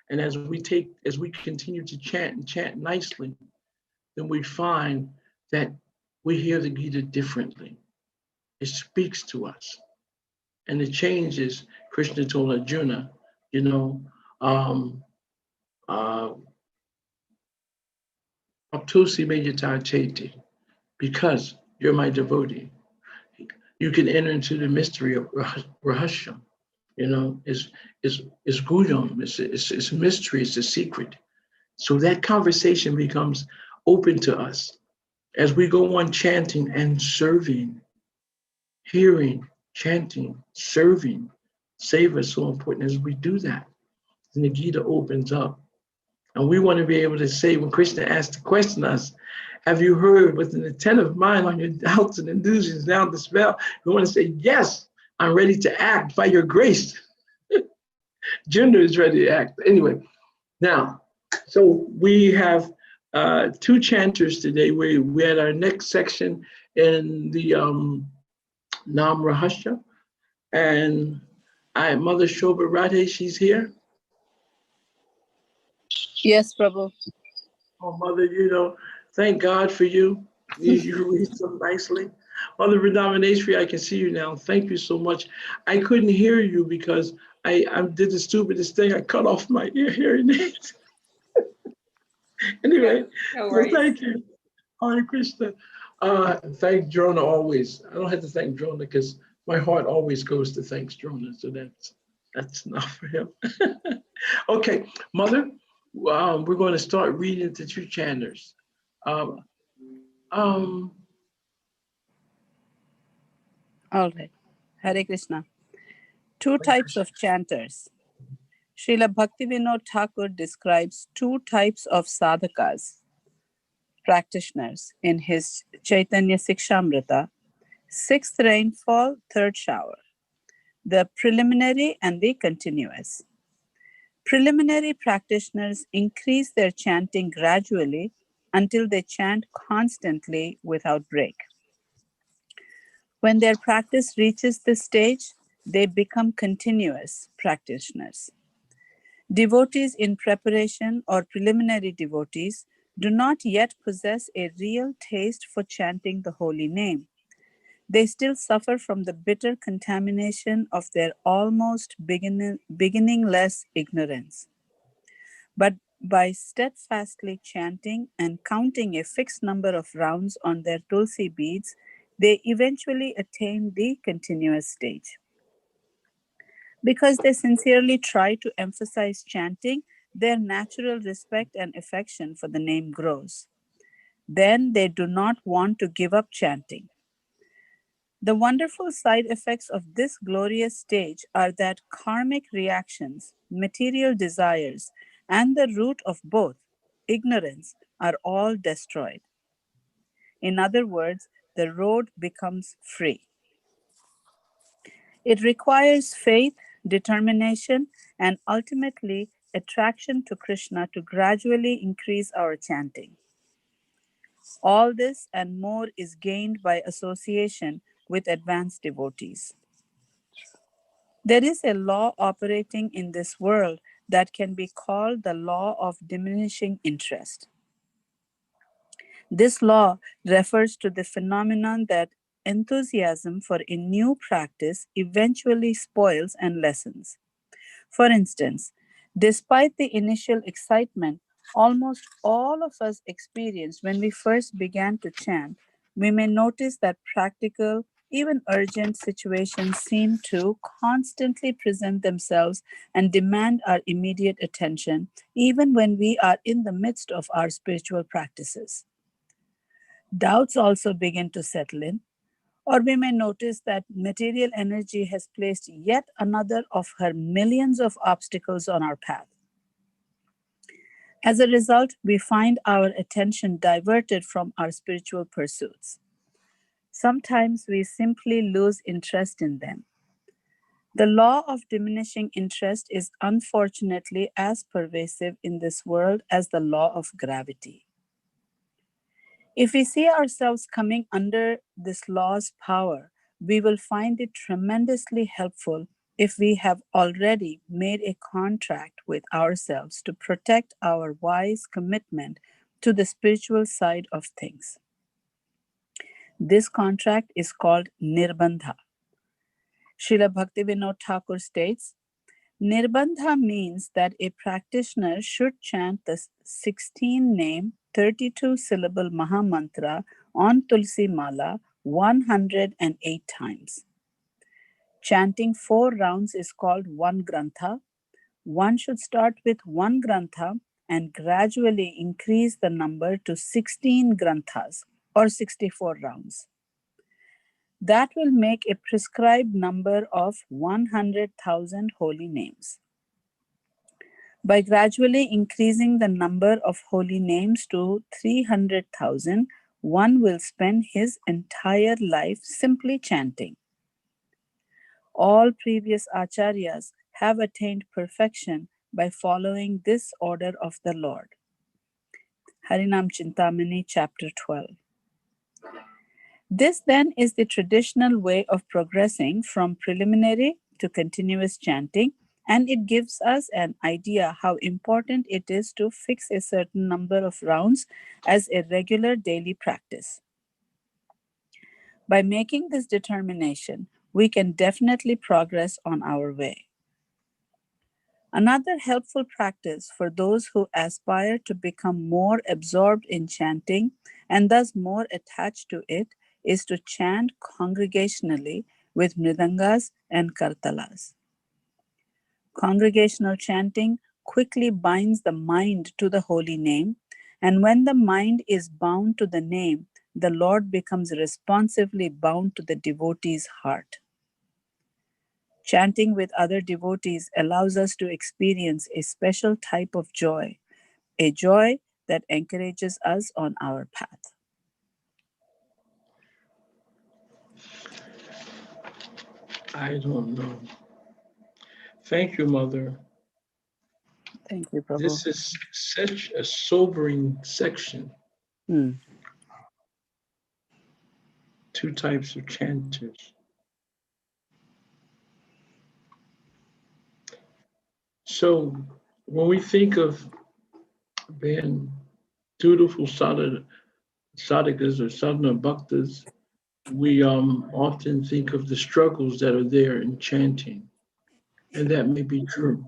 And as we continue to chant and chant nicely, then we find that we hear the Gita differently. It speaks to us. And the changes, Krishna told Arjuna, Aptusi Mejata Cheti, because you're my devotee. You can enter into the mystery of Rahasya. It's Gudam, it's a mystery, it's a secret. So that conversation becomes open to us as we go on chanting and serving, hearing, chanting, serving. Seva is so important as we do that. And the Gita opens up. And we want to be able to say, when Krishna asks to question us, have you heard with an attentive mind on your doubts and illusions now dispel? We want to say, yes, I'm ready to act by your grace. Gender is ready to act. Anyway, now, so we have 2 chanters today. We had our next section in the Nam Rahasya. And Mother Shobha Radhe, she's here. Yes, Prabhu. Oh, Mother, thank God for you. You read so nicely. Mother Vrindavaneshwari, I can see you now. Thank you so much. I couldn't hear you because I did the stupidest thing. I cut off my hearing aids. Anyway, so thank you. Hare Krishna. Thank Drona always. I don't have to thank Drona because my heart always goes to thanks Drona. So that's enough for him. Okay, Mother, we're going to start reading the 2 chanters. All right. Hare Krishna. 2 types of chanters. Srila Bhaktivinoda Thakur describes 2 types of sadhakas, practitioners, in his Chaitanya Sikshamrita, 6th rainfall, 3rd shower, the preliminary and the continuous. Preliminary practitioners increase their chanting gradually until they chant constantly without break. When their practice reaches this stage, they become continuous practitioners. Devotees in preparation or preliminary devotees do not yet possess a real taste for chanting the holy name. They still suffer from the bitter contamination of their almost beginningless ignorance. But by steadfastly chanting and counting a fixed number of rounds on their tulsi beads, they eventually attain the continuous stage. Because they sincerely try to emphasize chanting, their natural respect and affection for the name grows. Then they do not want to give up chanting. The wonderful side effects of this glorious stage are that karmic reactions, material desires, and the root of both, ignorance, are all destroyed. In other words, the road becomes free. It requires faith, determination, and ultimately attraction to Krishna to gradually increase our chanting. All this and more is gained by association with advanced devotees. There is a law operating in this world that can be called the law of diminishing interest. This law refers to the phenomenon that enthusiasm for a new practice eventually spoils and lessens. For instance, despite the initial excitement almost all of us experienced when we first began to chant, we may notice that practical, even urgent situations seem to constantly present themselves and demand our immediate attention, even when we are in the midst of our spiritual practices. Doubts also begin to settle in, or we may notice that material energy has placed yet another of her millions of obstacles on our path. As a result, we find our attention diverted from our spiritual pursuits. Sometimes we simply lose interest in them. The law of diminishing interest is unfortunately as pervasive in this world as the law of gravity. If we see ourselves coming under this law's power, we will find it tremendously helpful if we have already made a contract with ourselves to protect our wise commitment to the spiritual side of things. This contract is called Nirbandha. Srila Bhaktivinoda Thakur states, Nirbandha means that a practitioner should chant the 16-name, 32-syllable Mahamantra on Tulsi Mala 108 times. Chanting 4 rounds is called one grantha. One should start with one grantha and gradually increase the number to 16 granthas or 64 rounds. That will make a prescribed number of 100,000 holy names. By gradually increasing the number of holy names to 300,000, one will spend his entire life simply chanting. All previous acharyas have attained perfection by following this order of the Lord. Harinam Chintamani, chapter 12. This then is the traditional way of progressing from preliminary to continuous chanting, and it gives us an idea how important it is to fix a certain number of rounds as a regular daily practice. By making this determination, we can definitely progress on our way. Another helpful practice for those who aspire to become more absorbed in chanting and thus more attached to it is to chant congregationally with Mudangas and Karthalas. Congregational chanting quickly binds the mind to the holy name, and when the mind is bound to the name, the Lord becomes responsively bound to the devotee's heart. Chanting with other devotees allows us to experience a special type of joy, a joy that encourages us on our path. I don't know. Thank you, Mother. Thank you, Prabhu. This is such a sobering section. 2 types of chanters. So when we think of being dutiful sadhakas or sadhana bhaktas, we often think of the struggles that are there in chanting, and that may be true.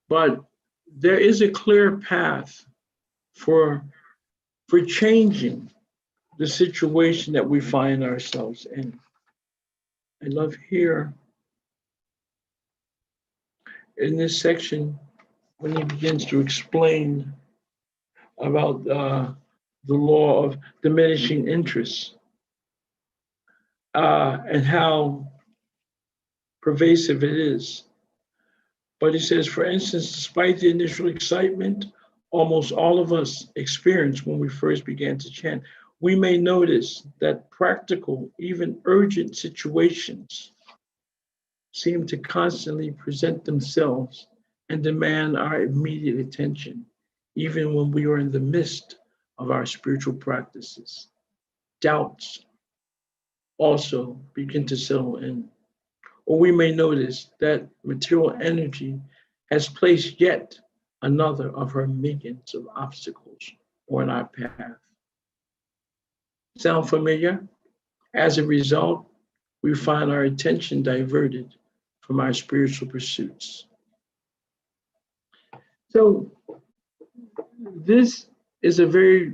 But there is a clear path for changing the situation that we find ourselves in. I love here in this section when he begins to explain about the law of diminishing interest and how pervasive it is. But he says, for instance, despite the initial excitement almost all of us experienced when we first began to chant, we may notice that practical, even urgent situations seem to constantly present themselves and demand our immediate attention, even when we are in the midst of our spiritual practices. Doubts also begin to settle in. Or we may notice that material energy has placed yet another of her millions of obstacles on our path. Sound familiar? As a result, we find our attention diverted from our spiritual pursuits. So this is a very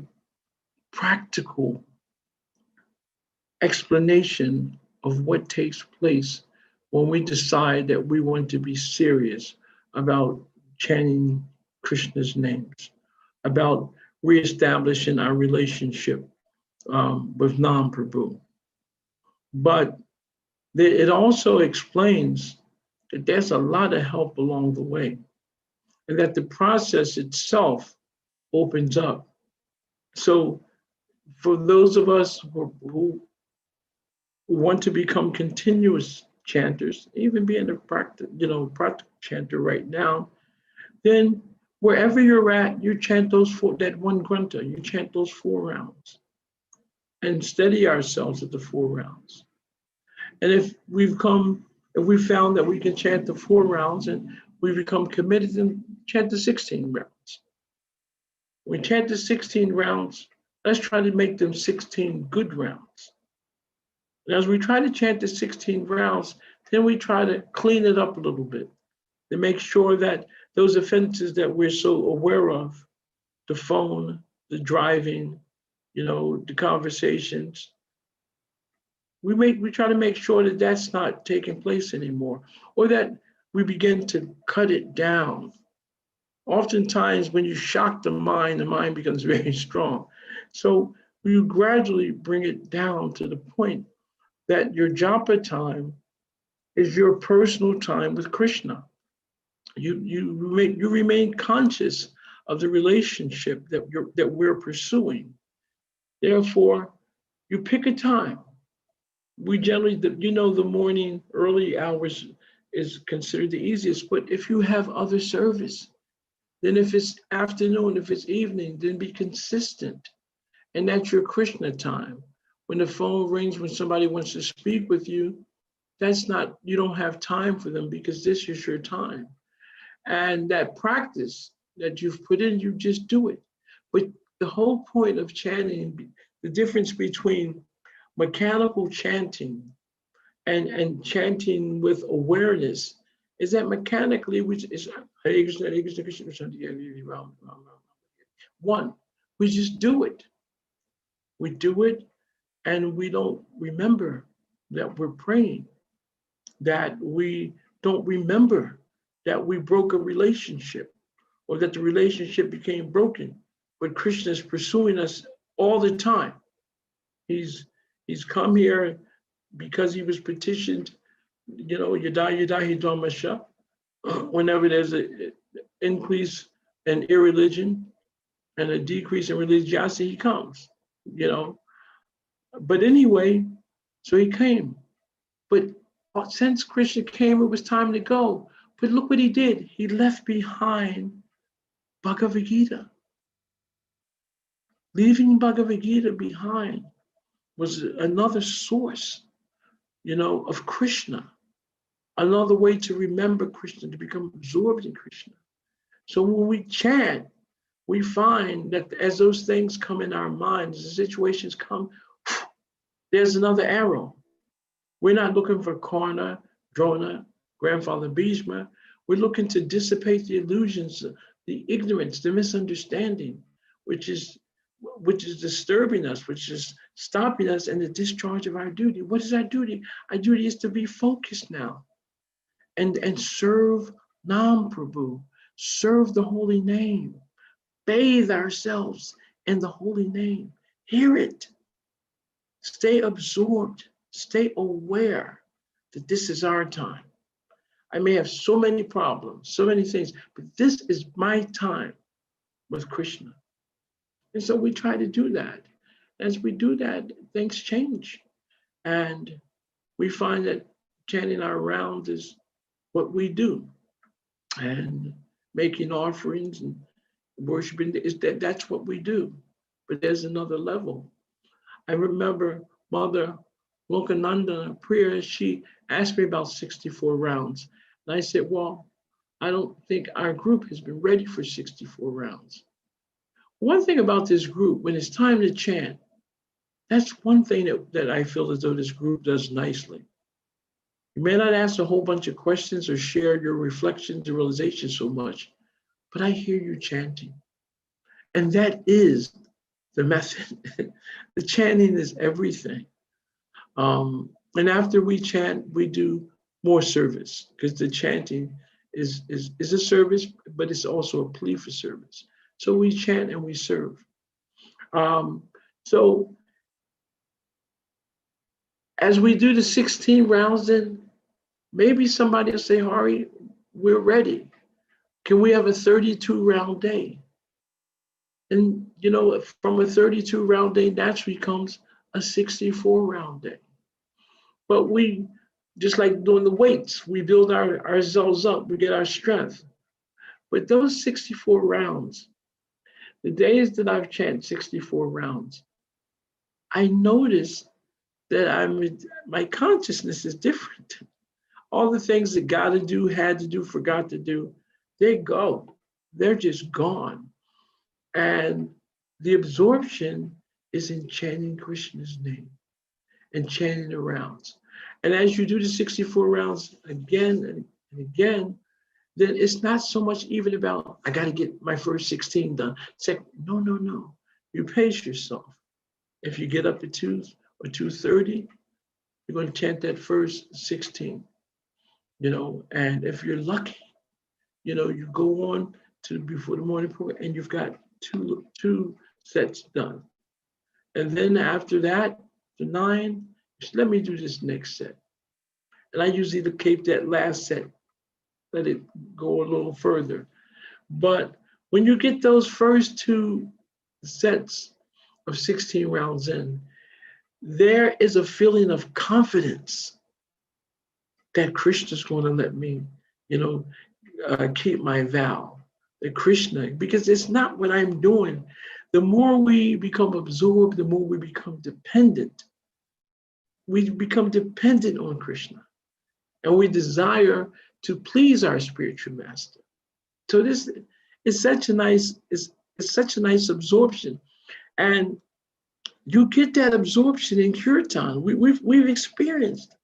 practical explanation of what takes place when we decide that we want to be serious about chanting Krishna's names, about reestablishing our relationship with Nam Prabhu. But it also explains that there's a lot of help along the way, and that the process itself opens up. So for those of us who want to become continuous chanters, even being a practical chanter right now, then wherever you're at, you chant that one granta, you chant those 4 rounds and steady ourselves at the 4 rounds. And if we if we found that we can chant the 4 rounds and we become committed and chant the 16 rounds. We chant the 16 rounds, let's try to make them 16 good rounds. And as we try to chant the 16 rounds, then we try to clean it up a little bit to make sure that those offenses that we're so aware of, the phone, the driving, the conversations, we try to make sure that that's not taking place anymore, or that we begin to cut it down. Oftentimes, when you shock the mind becomes very strong. So you gradually bring it down to the point that your japa time is your personal time with Krishna. You remain conscious of the relationship that we're pursuing. Therefore, you pick a time. We generally, the morning early hours is considered the easiest, but if you have other service, then if it's afternoon, if it's evening, then be consistent. And that's your Krishna time. When the phone rings, when somebody wants to speak with you, you don't have time for them because this is your time. And that practice that you've put in, you just do it. But the whole point of chanting, the difference between mechanical chanting and chanting with awareness is that mechanically, which is Hare Krishna, Hare Krishna, Krishna Krishna, one, we just do it. We do it and we don't remember that we're praying, that we don't remember that we broke a relationship or that the relationship became broken. But Krishna is pursuing us all the time. He's come here because he was petitioned, Yada Hidamasha. Whenever there's an increase in irreligion and a decrease in religiosity, he comes, But anyway, so he came. But since Krishna came, it was time to go. But look what he did. He left behind Bhagavad Gita. Leaving Bhagavad Gita behind was another source, of Krishna. Another way to remember Krishna, to become absorbed in Krishna. So when we chant, we find that as those things come in our minds, as the situations come, there's another arrow. We're not looking for Karna, Drona, Grandfather Bhishma. We're looking to dissipate the illusions, the ignorance, the misunderstanding, which is disturbing us, which is stopping us in the discharge of our duty. What is our duty? Our duty is to be focused now and serve Nam Prabhu, serve the holy name, bathe ourselves in the holy name, hear it, stay absorbed, stay aware that this is our time. I may have so many problems, so many things, but this is my time with Krishna. And so we try to do that. As we do that, things change. And we find that chanting our rounds is what we do. And making offerings and worshiping, that's what we do. But there's another level. I remember Mother Lokananda Priya, she asked me about 64 rounds. And I said, well, I don't think our group has been ready for 64 rounds. One thing about this group, when it's time to chant, that's one thing that I feel as though this group does nicely. You may not ask a whole bunch of questions or share your reflections and realizations so much, but I hear you chanting. And that is the method. The chanting is everything. And after we chant, we do more service, because the chanting is a service, but it's also a plea for service. So we chant and we serve. So as we do the 16 rounds, then maybe somebody will say, Hari, we're ready. Can we have a 32 round day? And from a 32 round day naturally comes a 64 round day. But we, just like doing the weights, we build ourselves up, we get our strength. But those 64 rounds, the days that I've chanted 64 rounds, I notice that my consciousness is different. All the things that got to do, had to do, forgot to do, they go. They're just gone. And the absorption is in chanting Krishna's name and chanting the rounds. And as you do the 64 rounds again and again, then it's not so much even about, I got to get my first 16 done. No. You pace yourself. If you get up at 2 or 2:30, you're going to chant that first 16, and if you're lucky, you go on to before the morning program and you've got two sets done. And then after that, the 9, just let me do this next set. And I usually keep that last set, let it go a little further. But when you get those first 2 sets of 16 rounds in, there is a feeling of confidence that Krishna's going to let me, keep my vow. That Krishna, because it's not what I'm doing. The more we become absorbed, the more we become dependent. We become dependent on Krishna, and we desire to please our spiritual master. So this is such a nice, it's such a nice absorption, and you get that absorption in kirtan. We've experienced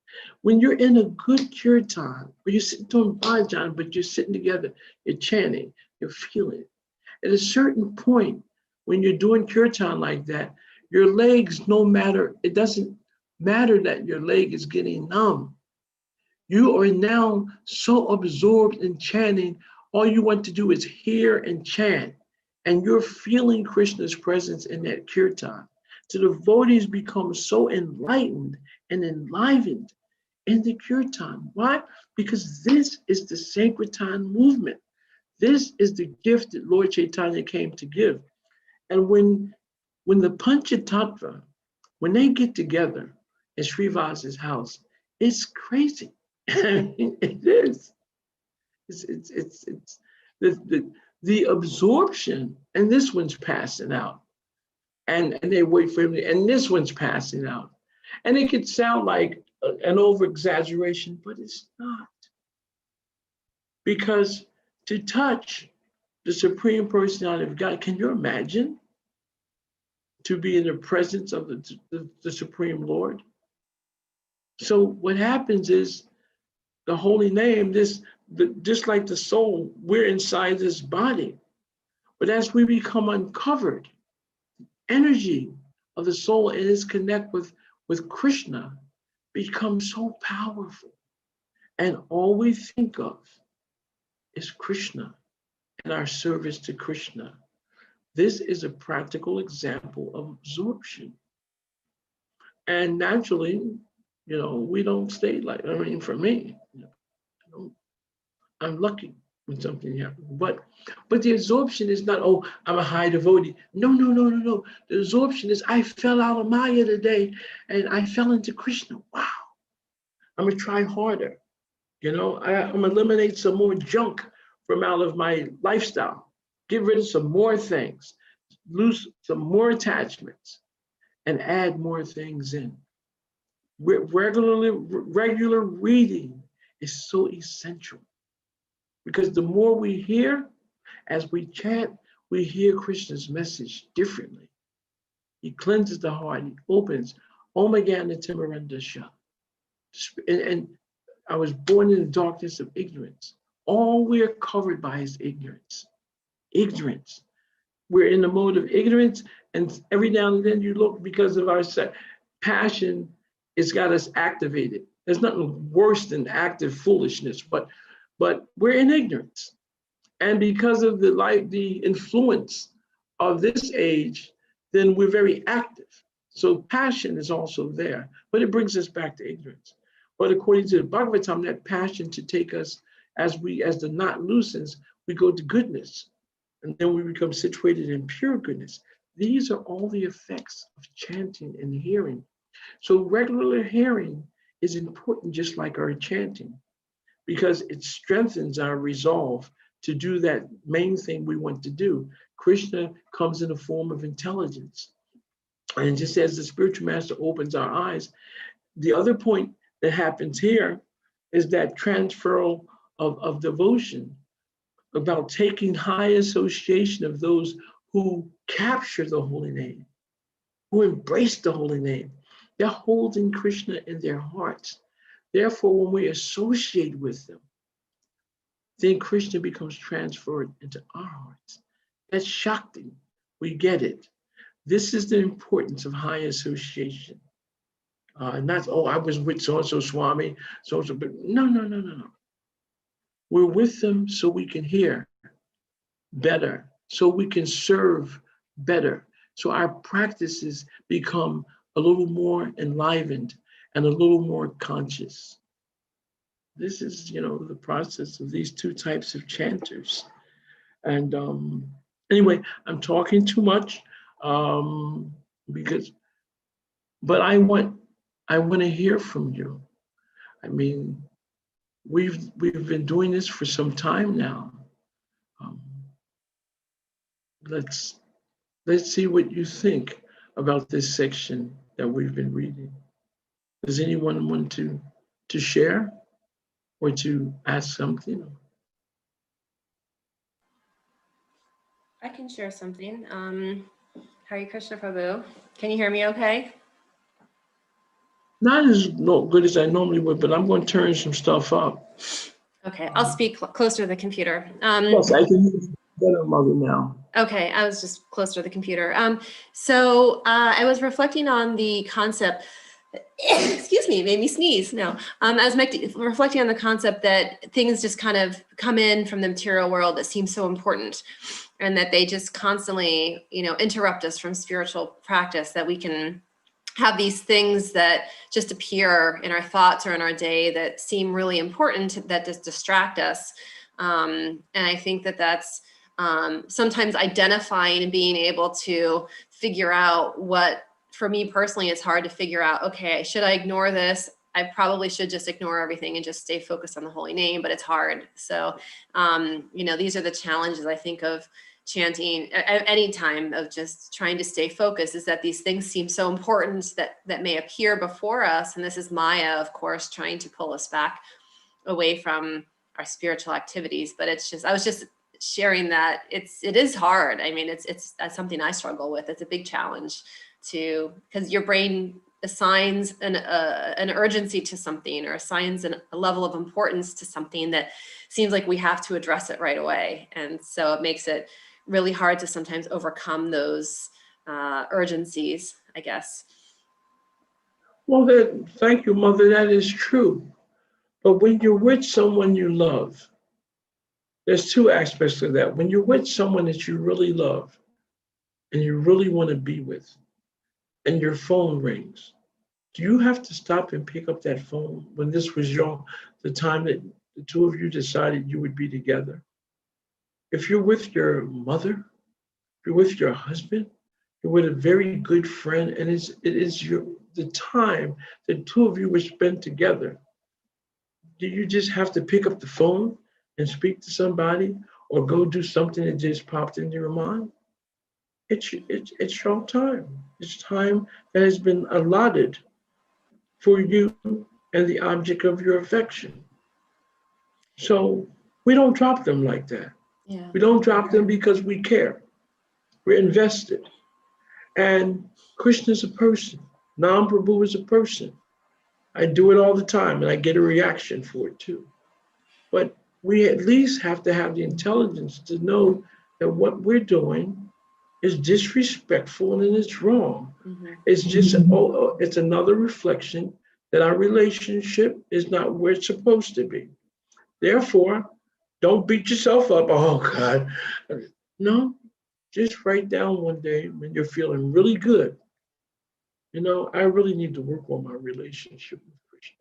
when you're in a good kirtan, where you're sitting doing bhajan, but you're sitting together, you're chanting, you're feeling it. At a certain point, when you're doing kirtan like that, your legs, no matter, it doesn't matter that your leg is getting numb. You are now so absorbed in chanting, all you want to do is hear and chant, and you're feeling Krishna's presence in that kirtan. So the devotees become so enlightened and enlivened in the kirtan. Why? Because this is the Sankirtan movement. This is the gift that Lord Chaitanya came to give. And when the Panchatattva, when they get together in Srivasa's house, it's crazy. I mean, it is. It's the absorption, and this one's passing out. And they wait for him, and this one's passing out. And it could sound like an over-exaggeration, but it's not. Because to touch the Supreme Personality of God, can you imagine to be in the presence of the Supreme Lord? So what happens is the holy name, just like the soul, we're inside this body. But as we become uncovered, energy of the soul and its connect with Krishna becomes so powerful. And all we think of is Krishna and our service to Krishna. This is a practical example of absorption. And naturally, we don't stay like, for me, I'm lucky when something happens. But the absorption is not, oh, I'm a high devotee. No. The absorption is, I fell out of Maya today and I fell into Krishna. Wow. I'm gonna try harder. I'm gonna eliminate some more junk from out of my lifestyle. Get rid of some more things, lose some more attachments, and add more things in. Regular reading is so essential, because the more we hear, as we chant, we hear Krishna's message differently. He cleanses the heart, he opens. Om Jnana Timirandasya. And I was born in the darkness of ignorance. All we're covered by is ignorance. Ignorance. We're in the mode of ignorance, and every now and then you look, because of our passion, it's got us activated. There's nothing worse than active foolishness, but we're in ignorance. And because of the influence of this age, then we're very active. So passion is also there, but it brings us back to ignorance. But according to the Bhagavatam, that passion to take us, as the knot loosens, we go to goodness. And then we become situated in pure goodness. These are all the effects of chanting and hearing. So regular hearing is important, just like our chanting, because it strengthens our resolve to do that main thing we want to do. Krishna comes in the form of intelligence. And just as the spiritual master opens our eyes, the other point that happens here is that transfer of devotion, about taking high association of those who capture the holy name, who embrace the holy name. They're holding Krishna in their hearts. Therefore, when we associate with them, then Krishna becomes transferred into our hearts. That's Shakti. We get it. This is the importance of high association. Not, oh, I was with so-and-so Swami, so-and-so, but no. We're with them so we can hear better, so we can serve better. So our practices become a little more enlivened and a little more conscious. This is, the process of these two types of chanters. And anyway, I'm talking too much but I want to hear from you. I mean, we've been doing this for some time now. Let's see what you think about this section that we've been reading. Does anyone want to share or to ask something? I can share something. Hare Krishna Prabhu. Can you hear me okay? Not as good as I normally would, but I'm going to turn some stuff up. Okay, I'll speak closer to the computer. Yes, I can hear you better, Mother, now. Okay, I was just closer to the computer. So I was reflecting on the concept, excuse me, it made me sneeze. No, I was reflecting on the concept that things just kind of come in from the material world that seem so important, and that they just constantly, interrupt us from spiritual practice, that we can have these things that just appear in our thoughts or in our day that seem really important, that just distract us. And I think that that's sometimes identifying and being able to figure out what, for me personally, it's hard to figure out, okay, should I ignore this? I probably should just ignore everything and just stay focused on the holy name, but it's hard. So, these are the challenges I think of chanting at any time, of just trying to stay focused, is that these things seem so important that may appear before us. And this is Maya, of course, trying to pull us back away from our spiritual activities. But I was just sharing that it is hard. I mean, that's something I struggle with. It's a big challenge because your brain assigns an urgency to something, or assigns a level of importance to something that seems like we have to address it right away. And so it makes it really hard to sometimes overcome those urgencies, I guess. Well, thank you, Mother. That is true. But when you're with someone you love, there's two aspects of that. When you're with someone that you really love and you really want to be with, and your phone rings, do you have to stop and pick up that phone when this was the time that the two of you decided you would be together? If you're with your mother, if you're with your husband, you're with a very good friend, and it is the time that two of you were spent together. Do you just have to pick up the phone and speak to somebody, or go do something that just popped into your mind? It's your time. It's time that has been allotted for you and the object of your affection. So we don't drop them like that. Yeah. We don't drop them because we care. We're invested. And Krishna is a person. Nam Prabhu is a person. I do it all the time, and I get a reaction for it too. But we at least have to have the intelligence to know that what we're doing is disrespectful and it's wrong. Mm-hmm. It's just it's another reflection that our relationship is not where it's supposed to be. Therefore, don't beat yourself up. Oh God. No, just write down one day when you're feeling really good. I really need to work on my relationship with Krishna.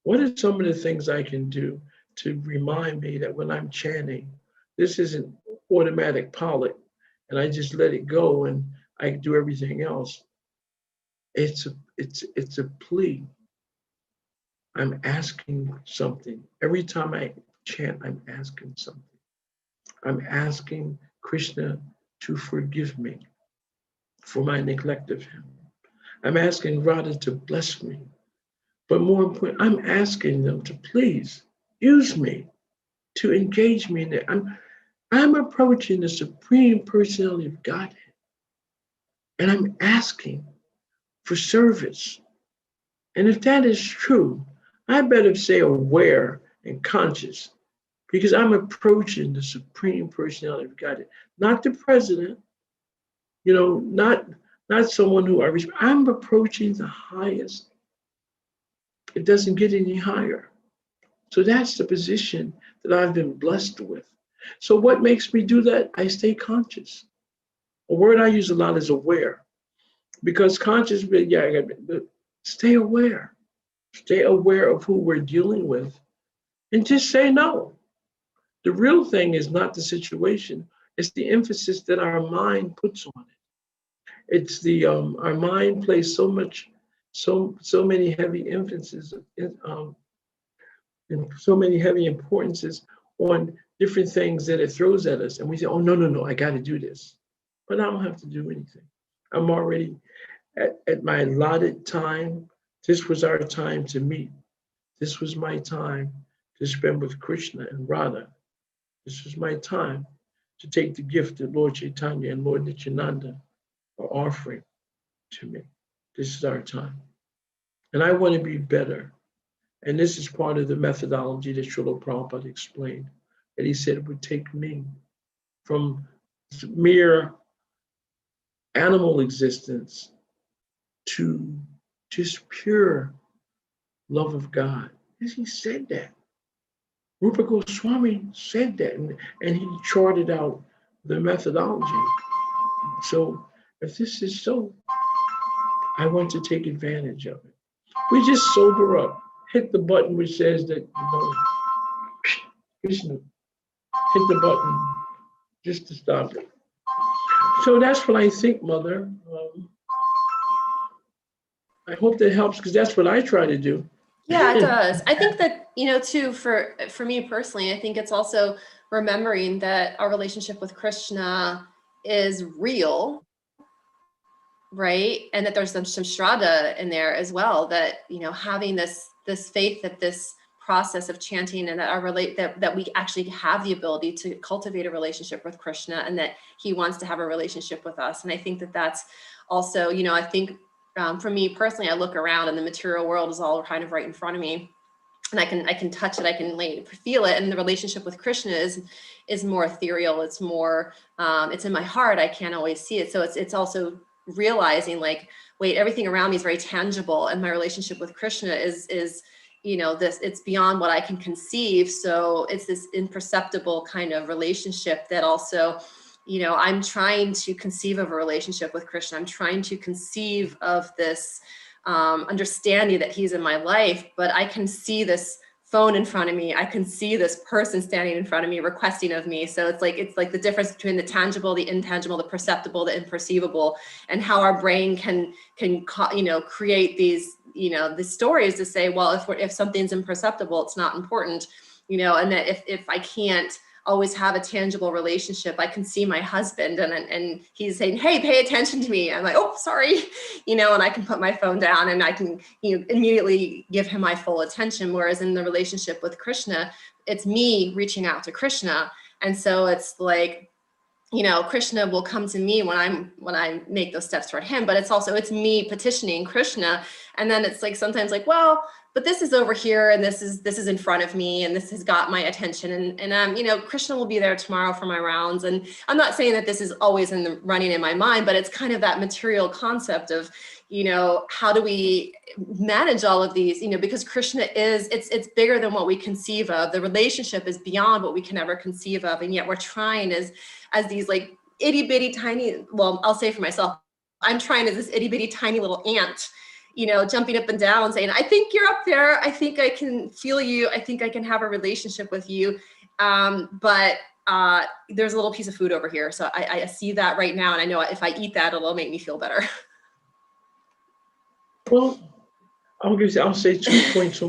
What are some of the things I can do to remind me that when I'm chanting, this isn't automatic pilot, and I just let it go and I do everything else? It's a plea. I'm asking something. Every time I chant, I'm asking something. I'm asking Krishna to forgive me for my neglect of him. I'm asking Radha to bless me But more important, I'm asking them to please use me, to engage me in it. I'm approaching the Supreme Personality of Godhead, and I'm asking for service. And if that is true, I better say aware and conscious, because I'm approaching the Supreme Personality of Godhead, not the president, not someone who I respect. I'm approaching the highest. It doesn't get any higher. So that's the position that I've been blessed with. So what makes me do that? I stay conscious. A word I use a lot is aware, because conscious, stay aware. Stay aware of who we're dealing with, and just say no. The real thing is not the situation, it's the emphasis that our mind puts on it. It's our mind plays so many heavy emphasis, and so many heavy importances on different things that it throws at us. And we say, oh, no, I got to do this. But I don't have to do anything. I'm already at my allotted time. This was our time to meet. This was my time to spend with Krishna and Radha. This was my time to take the gift that Lord Chaitanya and Lord Nityananda are offering to me. This is our time. And I want to be better. And this is part of the methodology that Srila Prabhupada explained, that he said it would take me from mere animal existence to just pure love of God. Yes, he said that. Rupa Goswami said that, and he charted out the methodology. So if this is so, I want to take advantage of it. We just sober up. Hit the button which says that, Krishna, hit the button just to stop it. So that's what I think, Mother. I hope that helps, because that's what I try to do. Yeah, it does. I think that, too, for me personally, I think it's also remembering that our relationship with Krishna is real, right? And that there's some shraddha in there as well, that, having this faith that this process of chanting and that we actually have the ability to cultivate a relationship with Krishna, and that he wants to have a relationship with us. And I think that that's also, I think for me personally, I look around and the material world is all kind of right in front of me, and I can touch it, I can feel it. And the relationship with Krishna is more ethereal. It's more, it's in my heart. I can't always see it. So it's also realizing, like, wait, everything around me is very tangible, and my relationship with Krishna is it's beyond what I can conceive. So it's this imperceptible kind of relationship that also, I'm trying to conceive of a relationship with Krishna. I'm trying to conceive of this understanding that he's in my life, but I can see this phone in front of me. I can see this person standing in front of me requesting of me. So it's like the difference between the tangible, the intangible, the perceptible, the imperceivable, and how our brain can create these stories to say, well, if something's imperceptible, it's not important, and that if I can't always have a tangible relationship, I can see my husband and he's saying, hey, pay attention to me. I'm like, oh, sorry, and I can put my phone down and I can, immediately give him my full attention. Whereas in the relationship with Krishna, it's me reaching out to Krishna. And so it's like, Krishna will come to me when I make those steps toward him, but it's me petitioning Krishna. And then it's like, sometimes like, well, but this is over here, and this is in front of me, and this has got my attention. And Krishna will be there tomorrow for my rounds. And I'm not saying that this is always running in my mind, but it's kind of that material concept of, how do we manage all of these, because Krishna it's bigger than what we conceive of. The relationship is beyond what we can ever conceive of. And yet we're trying as these like itty bitty tiny, well, I'll say for myself, I'm trying as this itty bitty tiny little ant, jumping up and down saying, I think you're up there. I think I can feel you. I think I can have a relationship with you. But there's a little piece of food over here. So I see that right now. And I know if I eat that, it'll make me feel better. Well, I'll say 2 points.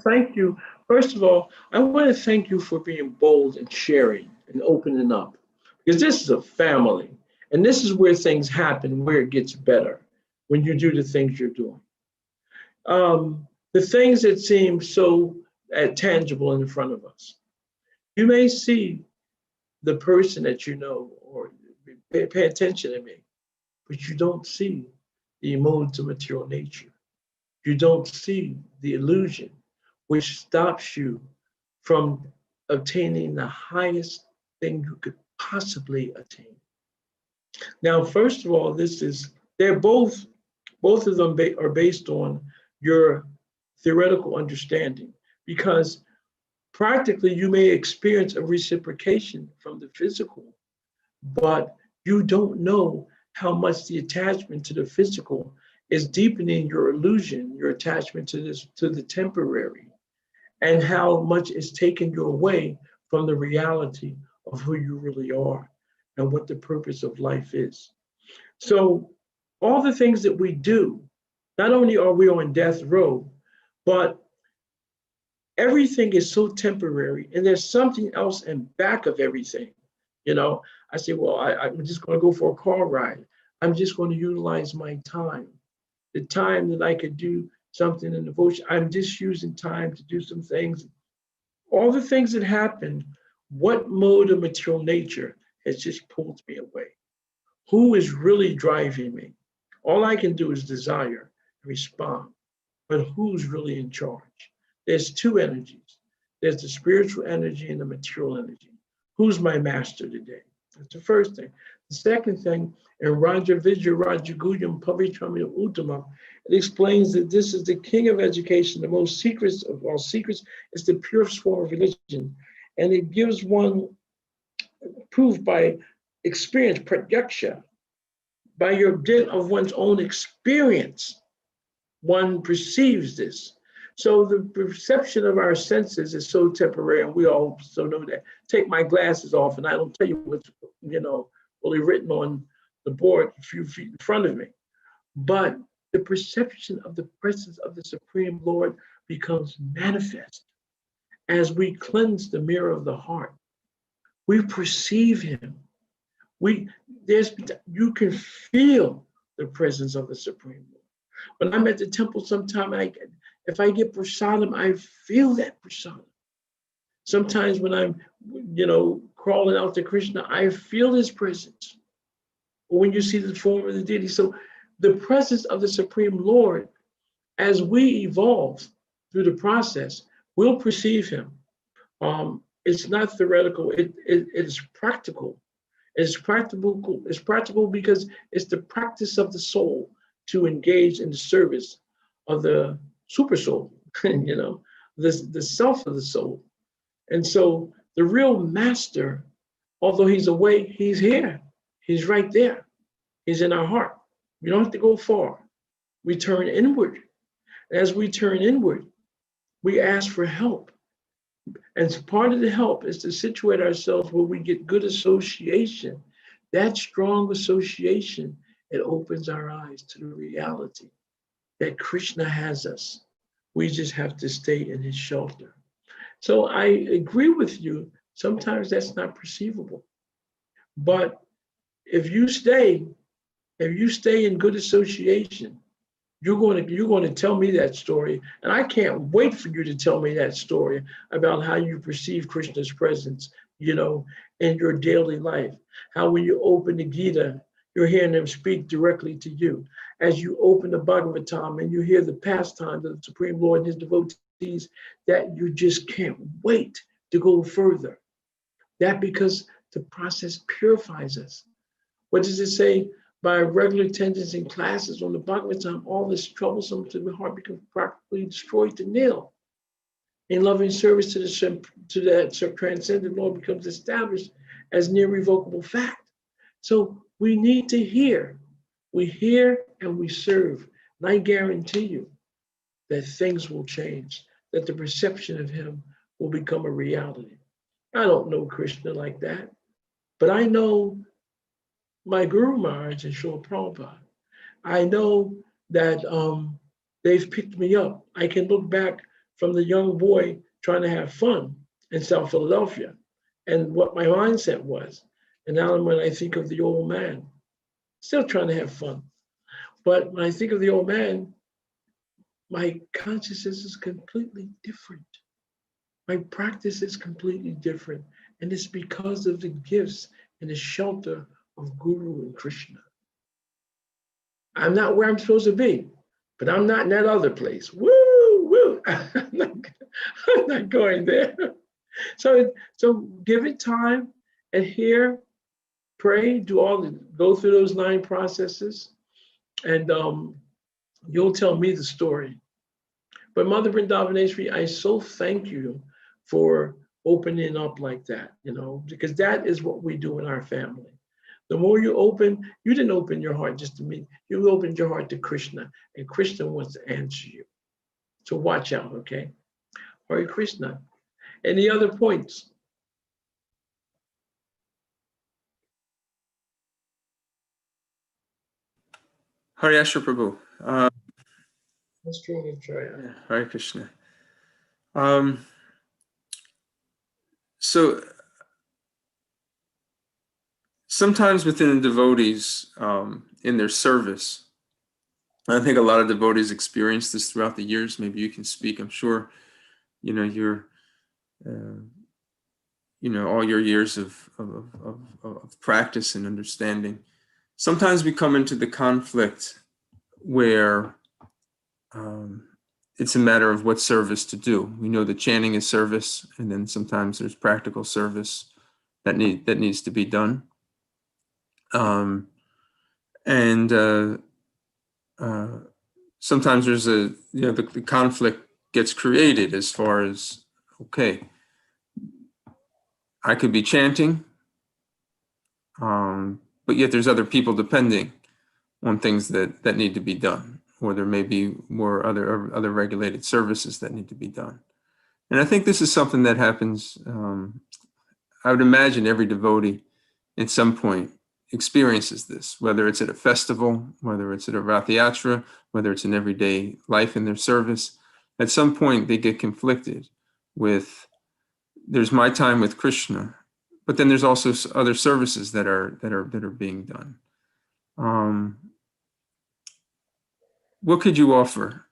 Thank you. First of all, I want to thank you for being bold and sharing and opening up, because this is a family, and this is where things happen, where it gets better, when you do the things you're doing. the things that seem so tangible in front of us. You may see the person that you know, or pay attention to me, but you don't see the modes of material nature. You don't see the illusion, which stops you from obtaining the highest thing you could possibly attain. Now, first of all, they're both of them are based on your theoretical understanding, because practically you may experience a reciprocation from the physical, but you don't know how much the attachment to the physical is deepening your illusion, your attachment to the temporary, and how much is taking you away from the reality of who you really are and what the purpose of life is. So all the things that we do, not only are we on death row, but everything is so temporary, and there's something else in back of everything. I say, well, I'm just going to go for a car ride. I'm just going to utilize my time. The time that I could do something in devotion, I'm just using time to do some things. All the things that happen, what mode of material nature has just pulled me away? Who is really driving me? All I can do is desire, respond, but who's really in charge? There's two energies. There's the spiritual energy and the material energy. Who's my master today? That's the first thing. The second thing, in Raja Vijaya Raja Guyam Pavitramya Uttama, it explains that this is the king of education, the most secrets of all secrets, is the purest form of religion. And it gives one proof by experience, pratyaksha, by your dint of one's own experience, one perceives this. So the perception of our senses is so temporary, and we all so know that. Take my glasses off, and I don't tell you what's really written on the board a few feet in front of me. But the perception of the presence of the Supreme Lord becomes manifest as we cleanse the mirror of the heart. We perceive Him. You can feel the presence of the Supreme Lord. When I'm at the temple, sometimes if I get prasadam, I feel that prasadam. Sometimes when I'm, crawling out to Krishna, I feel His presence. Or when you see the form of the deity. So the presence of the Supreme Lord, as we evolve through the process, we'll perceive Him. It's not theoretical, it is practical. It's practical because it's the practice of the soul to engage in the service of the super soul, the self of the soul. And so the real master, although He's away, He's here. He's right there. He's in our heart. We don't have to go far. We turn inward. As we turn inward, we ask for help. And part of the help is to situate ourselves where we get good association. That strong association, it opens our eyes to the reality that Krishna has us. We just have to stay in His shelter. So I agree with you. Sometimes that's not perceivable. But if you stay in good association, you're going to tell me that story. And I can't wait for you to tell me that story about how you perceive Krishna's presence, in your daily life. How when you open the Gita, you're hearing Him speak directly to you. As you open the Bhagavatam and you hear the pastimes of the Supreme Lord and His devotees, that you just can't wait to go further. That because the process purifies us. What does it say? By regular attendance in classes on the Bhagavatam, all this troublesome to the heart becomes practically destroyed to nil. In loving service to that transcendent Lord becomes established as near revocable fact. So we need to hear. We hear and we serve. And I guarantee you that things will change, that the perception of Him will become a reality. I don't know Krishna like that, but I know my Guru Maharaj and Srila Prabhupada. I know that they've picked me up. I can look back from the young boy trying to have fun in South Philadelphia and what my mindset was. And now when I think of the old man, still trying to have fun. But when I think of the old man, my consciousness is completely different. My practice is completely different. And it's because of the gifts and the shelter of Guru and Krishna. I'm not where I'm supposed to be, but I'm not in that other place. Woo, woo. I'm not going there. So give it time, adhere, pray, go through those 9 processes, and you'll tell me the story. But Mother Vrindavaneshwari, I so thank you for opening up like that, because that is what we do in our family. The more you open, you didn't open your heart just to me, you opened your heart to Krishna, and Krishna wants to answer you. So watch out, okay? Hare Krishna. Any other points? Hare Ashra Prabhu. Hare Krishna. So sometimes within the devotees, in their service, I think a lot of devotees experience this throughout the years. Maybe you can speak. I'm sure, you're, all your years of practice and understanding. Sometimes we come into the conflict where it's a matter of what service to do. We know that chanting is service, and then sometimes there's practical service that needs to be done. Sometimes there's the conflict gets created as far as, okay, I could be chanting, but yet there's other people depending on things that need to be done, or there may be more other regulated services that need to be done. And I think this is something that happens, I would imagine every devotee at some point experiences this, whether it's at a festival, whether it's at a Rath Yatra, whether it's in everyday life in their service. At some point they get conflicted with, there's my time with Krishna, but then there's also other services that are being done. What could you offer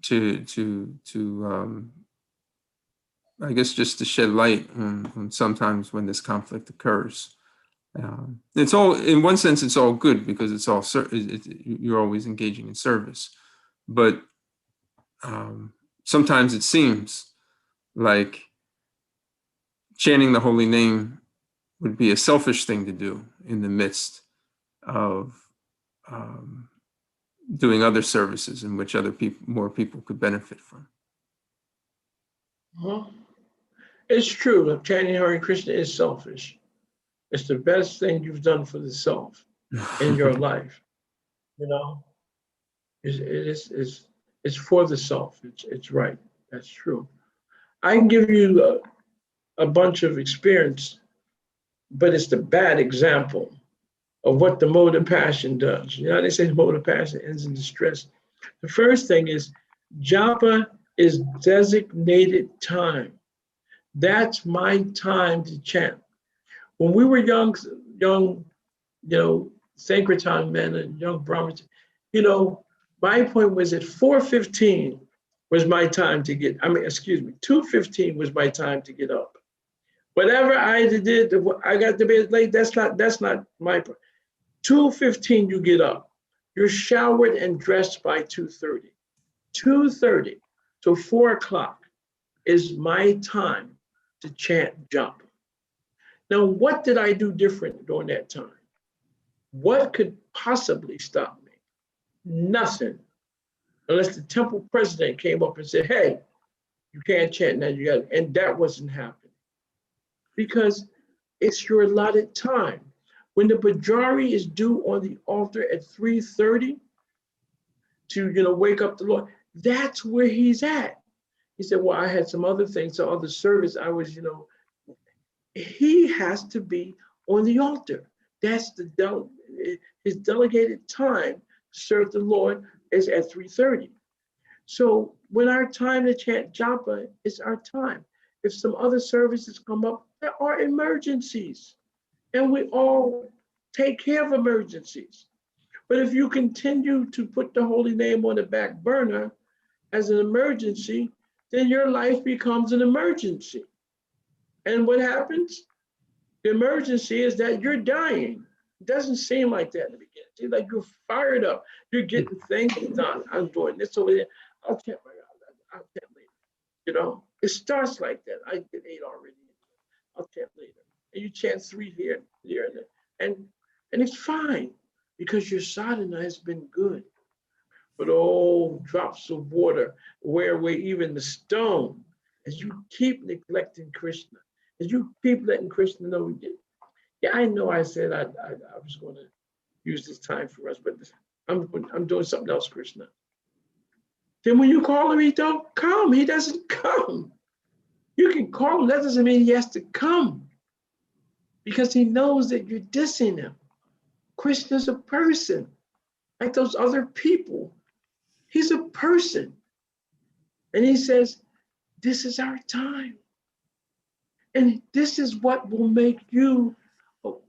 to I guess just to shed light on sometimes when this conflict occurs? It's all, in one sense, it's all good because it's all you're always engaging in service, but sometimes it seems like chanting the holy name would be a selfish thing to do in the midst of doing other services in which more people could benefit from. Well, it's true that chanting Hare Krishna is selfish. It's the best thing you've done for the self in your life. It's for the self. It's right. That's true. I can give you a bunch of experience, but it's the bad example of what the mode of passion does. They say the mode of passion ends in distress. The first thing is japa is designated time. That's my time to chant. When we were young, Sankirtan men and young Brahmins, my point was at 4:15 was my time to 2:15 was my time to get up. Whatever I did, I got to bed late, that's not my point. 2:15 you get up. You're showered and dressed by 2:30. 2:30 to 4 o'clock is my time to chant japa. Now, what did I do different during that time? What could possibly stop me? Nothing. Unless the temple president came up and said, hey, you can't chant now, and that wasn't happening. Because it's your allotted time. When the Bajari is due on the altar at 3:30 to wake up the Lord, that's where he's at. He said, well, I had some other things, some other service. I was, he has to be on the altar. That's his delegated time to serve the Lord is at 3:30. So when our time to chant japa is our time. If some other services come up, there are emergencies, and we all take care of emergencies. But if you continue to put the holy name on the back burner, as an emergency, then your life becomes an emergency. And what happens? The emergency is that you're dying. It doesn't seem like that in the beginning. It's like you're fired up. You're getting things done. I'm doing this over there. I'll chant later. You know, it starts like that. I did 8 already. I'll chant later. And you chant 3 here, there, and there. And it's fine because your sadhana has been good. But oh, drops of water, where even the stone, as you keep neglecting Krishna, as you keep letting Krishna know, yeah, I know I said I was going to use this time for us, but I'm doing something else, Krishna. Then when you call him, he don't come. He doesn't come. You can call him. That doesn't mean he has to come because he knows that you're dissing him. Krishna's a person like those other people. He's a person. And he says, this is our time. And this is what will make you, what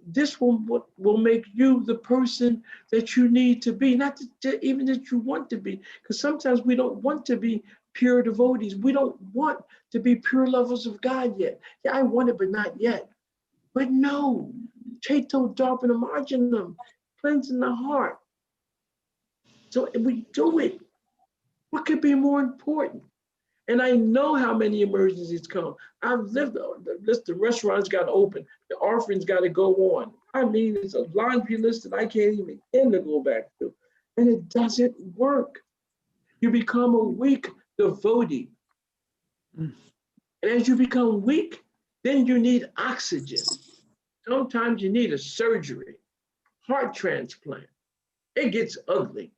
will make you the person that you need to be, not even that you want to be, because sometimes we don't want to be pure devotees. We don't want to be pure lovers of God yet. Yeah, I want it, but not yet. But no, Chaito Dharpana Marjanam, cleansing the heart. So we do it. What could be more important? And I know how many emergencies come. I've lived, the restaurants got to open, the offerings got to go on. I mean, it's a laundry list that I can't even begin to go back to. And it doesn't work. You become a weak devotee. And as you become weak, then you need oxygen. Sometimes you need a surgery, heart transplant. It gets ugly.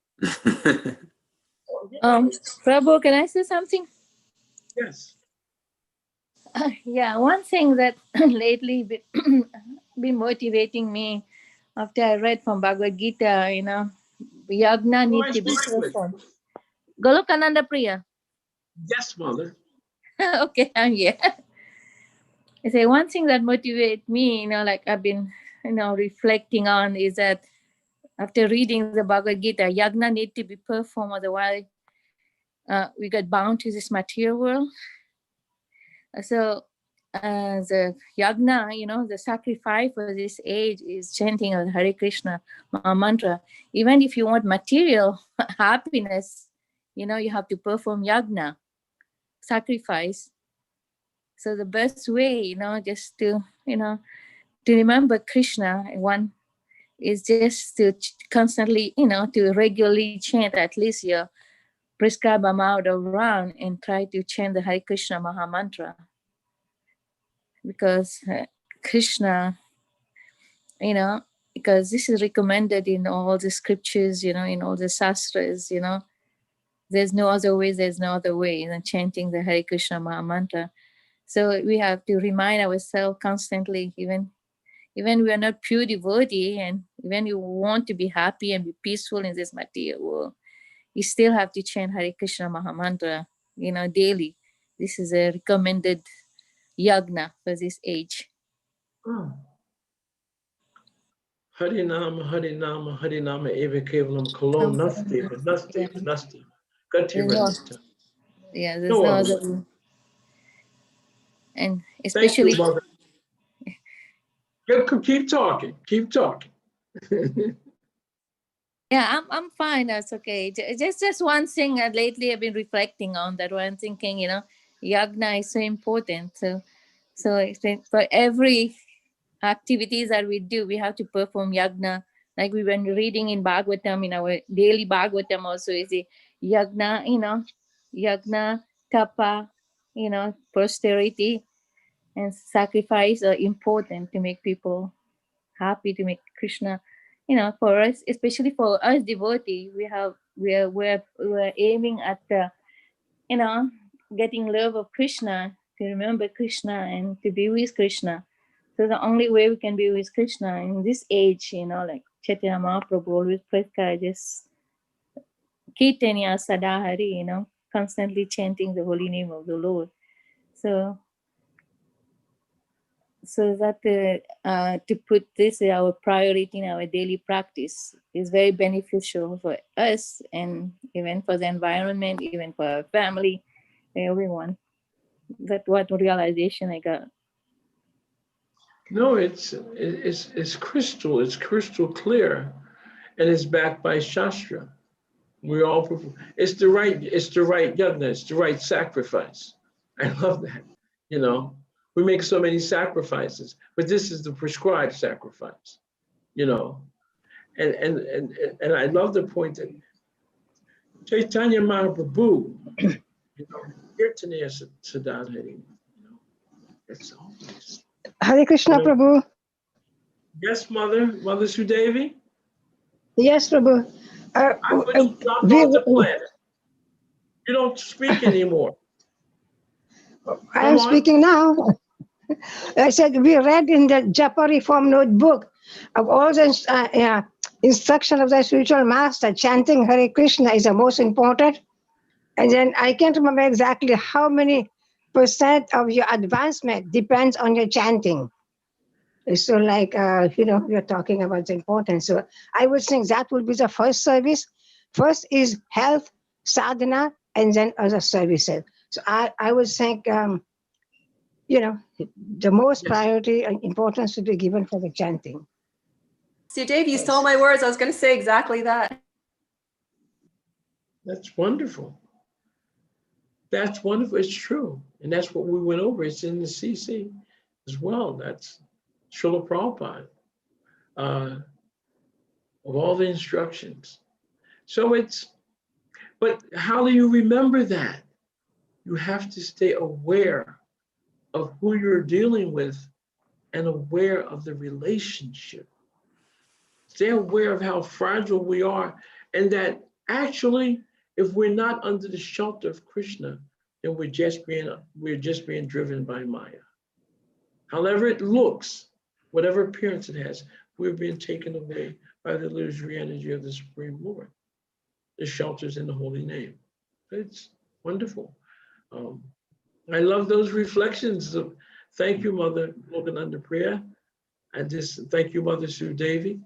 Prabhu, can I say something? Yes. Yeah, one thing that lately been motivating me after I read from Bhagavad Gita, you know, yagna need to be performed. Golokananda Priya. Yes, mother. Okay, I'm here. I say one thing that motivates me, you know, like I've been, you know, reflecting on is that after reading the Bhagavad Gita, yagna need to be performed, otherwise we get bound to this material world. So the yagna, you know, the sacrifice for this age is chanting of Hare Krishna mantra. Even if you want material happiness, you know, you have to perform yagna, sacrifice. So the best way, you know, just to, you know, to remember Krishna, one is just to constantly, you know, to regularly chant at least your prescribed amount of round and try to chant the Hare Krishna Maha Mantra. Because Krishna, you know, because this is recommended in all the scriptures, you know, in all the sastras, you know, there's no other way, you know, chanting the Hare Krishna Maha Mantra. So we have to remind ourselves constantly, even we are not pure devotee, and even you want to be happy and be peaceful in this material world, you still have to chant Hare Krishna Maha Mantra, you know, daily. This is a recommended yagna for this age. Oh. Harinama, Harinama, Harinama, Eva Kevalam, Kalom, Nasti. Yeah, there's no other. And especially. Thank you, Mother. Keep talking. Yeah, I'm fine. That's okay. Just one thing lately I've been reflecting on that one, thinking, you know, yagna is so important. So for every activities that we do, we have to perform yagna. Like we've been reading in Bhagavatam, in our daily Bhagavatam also is a yagna, you know, yagna, tapa, you know, posterity and sacrifice are important to make people happy, to make Krishna, you know, for us, especially for us devotee, we're aiming at you know, getting love of Krishna, to remember Krishna and to be with Krishna. So the only way we can be with Krishna in this age, you know, like Chaitanya Mahaprabhu always prescribed this Kirtanya Sadahari, you know, constantly chanting the holy name of the Lord. So so that to put this in our priority in our daily practice is very beneficial for us and even for the environment, even for our family, everyone. That what realization I got. No, it's crystal clear, and it's backed by Shastra. We all it's the right yajna, it's the right sacrifice. I love that. You know, we make so many sacrifices, but this is the prescribed sacrifice. You know, and I love the point that Chaitanya Mahaprabhu, you know, Kirtaniya Siddhadhari, you know, it's always. Hare Krishna, You know, Prabhu. yes, Mother Sudevi. Yes, Prabhu. I put you dropped We, off the planet. You don't speak anymore. I Come am on. speaking now. I said we read in the Japa Reform notebook of all the instruction of the spiritual master, chanting Hare Krishna is the most important. And then I can't remember exactly how many % of your advancement depends on your chanting. So like, you know, you're talking about the importance. So I would think that will be the first service. First is health, sadhana, and then other services. So I would think, you know, the most priority and importance should be given for the chanting. So Dave, you stole my words. I was going to say exactly that. That's wonderful. That's wonderful. It's true. And that's what we went over. It's in the CC as well. That's Srila Prabhupada of all the instructions. So but how do you remember that? You have to stay aware of who you're dealing with and aware of the relationship. Stay aware of how fragile we are, and that actually, if we're not under the shelter of Krishna, then we're just being driven by Maya. However it looks, whatever appearance it has, we're being taken away by the illusory energy of the Supreme Lord. The shelters in the holy name. It's wonderful. I love those reflections. Thank you, Mother Logananda Priya. And just thank you, Mother Sue Devi.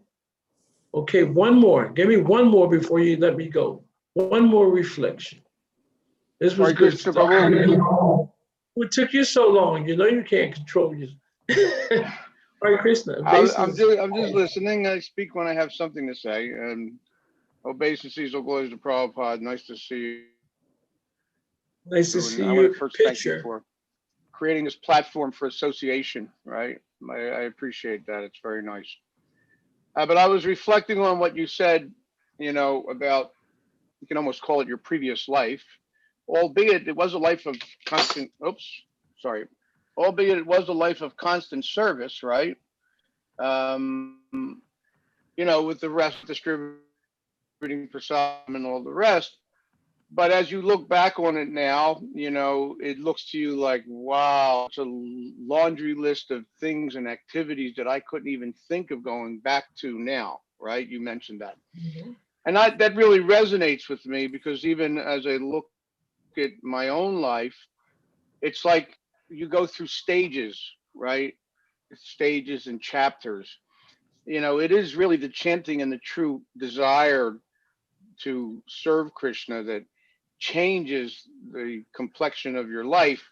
Okay, one more. Give me one more before you let me go. One more reflection. This was good stuff. What took you so long? You know you can't control you. Hare Krishna. I'm just listening. I speak when I have something to say. And obeisances, glories to Prabhupada. Nice to see you. Nice to see I want your to first thank you picture. for creating this platform for association, right? I appreciate that. It's very nice. But I was reflecting on what you said, you know, about, you can almost call it your previous life, albeit it was a life of constant, albeit it was a life of constant service, right? You know, with the rest distributing prasad and all the rest. But as you look back on it now, you know, it looks to you like, wow, it's a laundry list of things and activities that I couldn't even think of going back to now, right? You mentioned that. Mm-hmm. And that really resonates with me, because even as I look at my own life, it's like you go through stages, right? Stages and chapters. You know, it is really the chanting and the true desire to serve Krishna that changes the complexion of your life,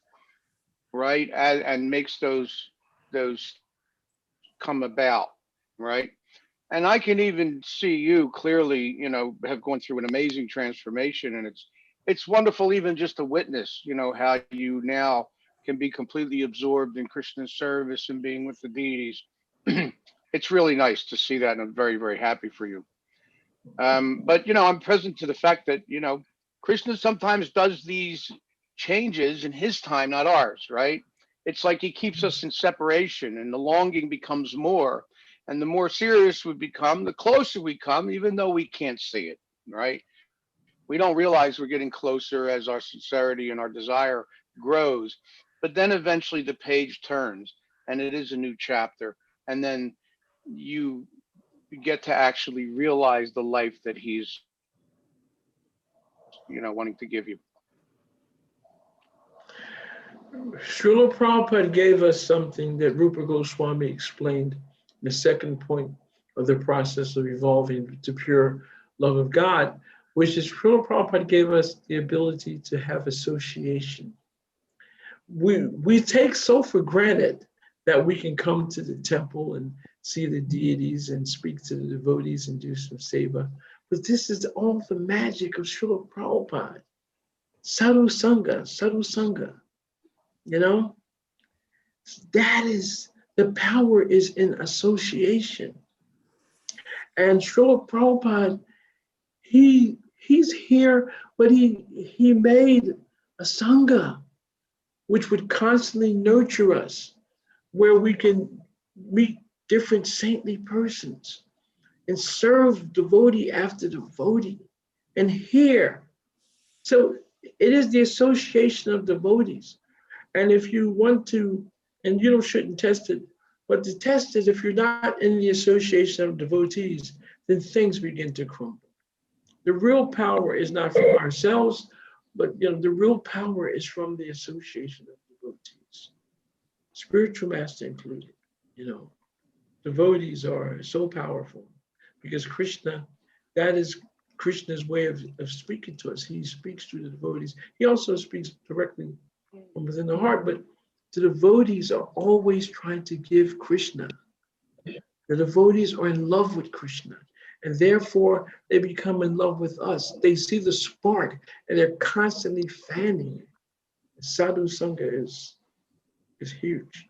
right? And makes those come about, right? And I can even see you clearly, you know, have gone through an amazing transformation, and it's wonderful even just to witness, you know, how you now can be completely absorbed in Krishna service and being with the deities. It's really nice to see that, and I'm very, very happy for you. But, you know, I'm present to the fact that, you know, Krishna sometimes does these changes in his time, not ours, right? It's like he keeps us in separation, and the longing becomes more. And the more serious we become, the closer we come, even though we can't see it, right? We don't realize we're getting closer as our sincerity and our desire grows. But then eventually the page turns, and it is a new chapter. And then you get to actually realize the life that he's, you know, wanting to give you. Srila Prabhupada gave us something that Rupa Goswami explained in the second point of the process of evolving to pure love of God, which is Srila Prabhupada gave us the ability to have association. We take so for granted that we can come to the temple and see the deities and speak to the devotees and do some seva. But this is all the magic of Srila Prabhupada. Sadhu Sangha, you know? That is, the power is in association. And Srila Prabhupada, he's here, but he made a Sangha which would constantly nurture us, where we can meet different saintly persons and serve devotee after devotee and hear. So it is the association of devotees. And if you want to, and you shouldn't test it, but the test is if you're not in the association of devotees, then things begin to crumble. The real power is not from ourselves, but the real power is from the association of devotees, spiritual master included. Devotees are so powerful because Krishna, that is Krishna's way of speaking to us. He speaks through the devotees. He also speaks directly from within the heart, but the devotees are always trying to give Krishna. The devotees are in love with Krishna, and therefore they become in love with us. They see the spark, and they're constantly fanning it. Sadhu Sangha is huge.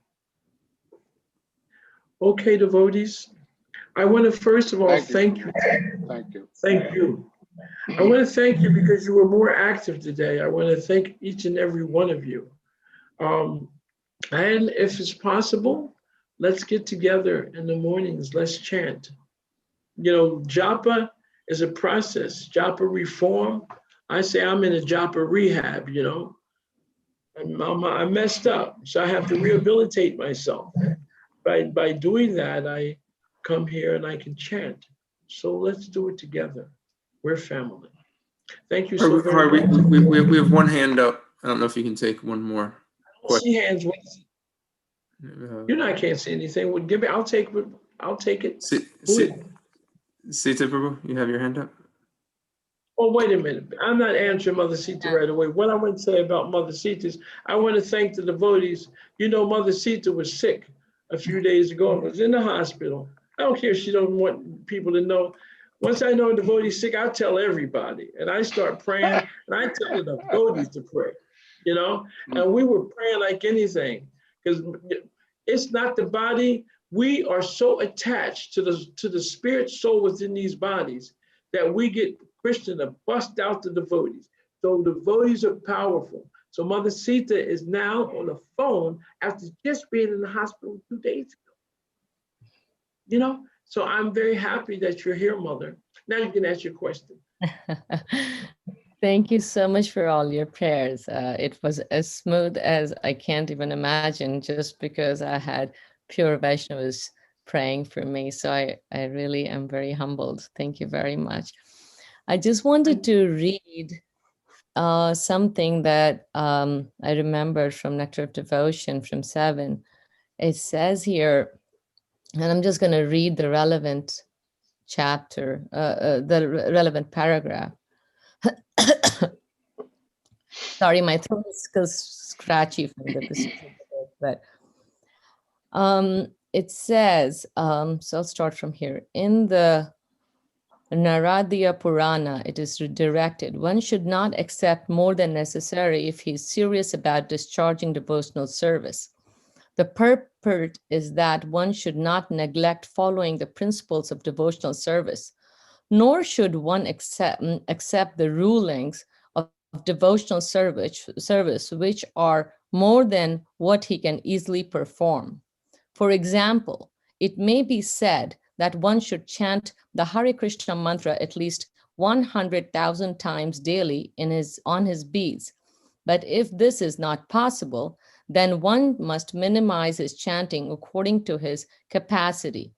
Okay, devotees, I want to first of all thank you. Thank you. Thank you. I want to thank you because you were more active today. I want to thank each and every one of you. And if it's possible, let's get together in the mornings. Let's chant. Japa is a process. Japa Reform. I say I'm in a Japa rehab, I messed up, so I have to rehabilitate myself. By doing that, I come here and I can chant. So let's do it together. We're family. Thank you so very much. We have one hand up. I don't know if you can take one more. I see hands. I can't see anything. Well, give me. I'll take it. Sita Prabhu, you have your hand up. Oh, wait a minute. I'm not answering Mother Sita right away. What I want to say about Mother Sita is I want to thank the devotees. Mother Sita was sick a few days ago and was in the hospital. I don't care if she don't want people to know. Once I know a devotee's sick, I tell everybody. And I start praying, and I tell the devotees to pray, And we were praying like anything, because it's not the body. We are so attached to the spirit soul within these bodies that we get Krishna to bust out the devotees. So devotees are powerful. So Mother Sita is now on the phone after just being in the hospital 2 days ago. So I'm very happy that you're here, Mother. Now you can ask your question. Thank you so much for all your prayers. It was as smooth as I can't even imagine, just because I had pure Vaishnavas praying for me. So I really am very humbled. Thank you very much. I just wanted to read something that I remembered from Nectar of Devotion from 7. It says here, and I'm just going to read the relevant chapter, the relevant paragraph. Sorry, my throat is still scratchy from the procedure, but it says, so I'll start from here. In the Naradiya Purana, it is directed, one should not accept more than necessary if he is serious about discharging devotional service. The purport is that one should not neglect following the principles of devotional service, nor should one accept the rulings of devotional service, which are more than what he can easily perform. For example, it may be said that one should chant the Hare Krishna mantra at least 100,000 times daily on his beads. But if this is not possible, then one must minimize his chanting according to his capacity.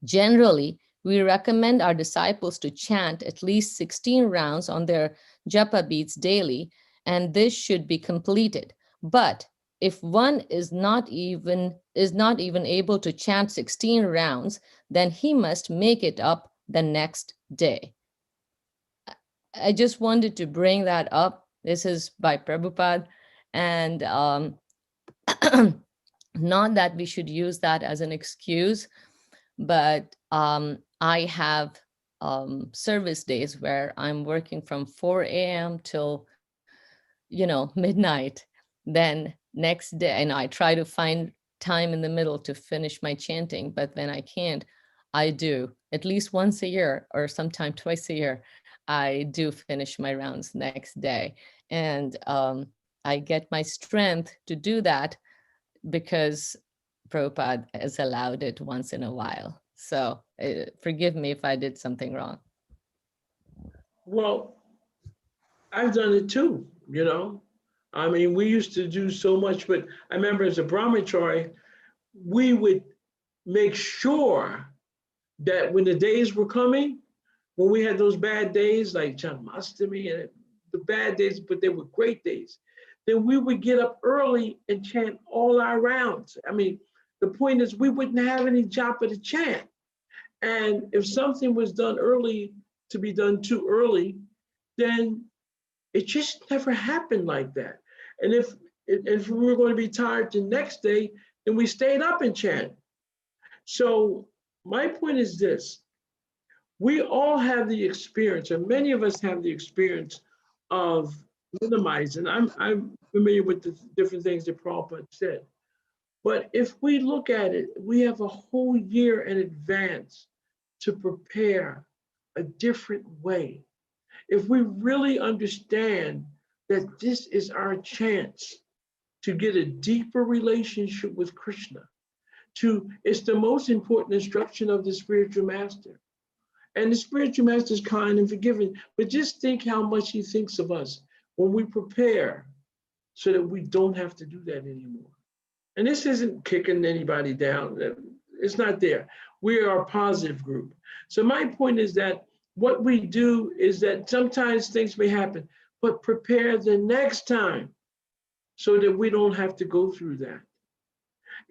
Generally, we recommend our disciples to chant at least 16 rounds on their japa beads daily, and this should be completed. But if one is not even able to chant 16 rounds, then he must make it up the next day. I just wanted to bring that up. This is by Prabhupada, and not that we should use that as an excuse, but I have service days where I'm working from 4 a.m. till, midnight. Then next day, and I try to find time in the middle to finish my chanting, but when I can't, I do at least once a year or sometime twice a year. I do finish my rounds next day, and I get my strength to do that because Prabhupada has allowed it once in a while. So forgive me if I did something wrong. Well, I've done it too, I mean, we used to do so much, but I remember as a brahmachari, we would make sure that when the days were coming, when we had those bad days like Janmashtami and the bad days, but they were great days, then we would get up early and chant all our rounds. I mean, the point is we wouldn't have any japa to chant. And if something was done early to be done too early, then it just never happened like that. And if we were going to be tired the next day, then we stayed up and chanted. So my point is this: we all have the experience, or many of us have the experience of minimizing. I'm familiar with the different things that Prabhupada said. But if we look at it, we have a whole year in advance to prepare a different way. If we really understand that this is our chance to get a deeper relationship with Krishna, it's the most important instruction of the spiritual master. And the spiritual master is kind and forgiving, but just think how much he thinks of us when we prepare so that we don't have to do that anymore. And this isn't kicking anybody down. It's not there. We are a positive group. So my point is that what we do is that sometimes things may happen, but prepare the next time so that we don't have to go through that.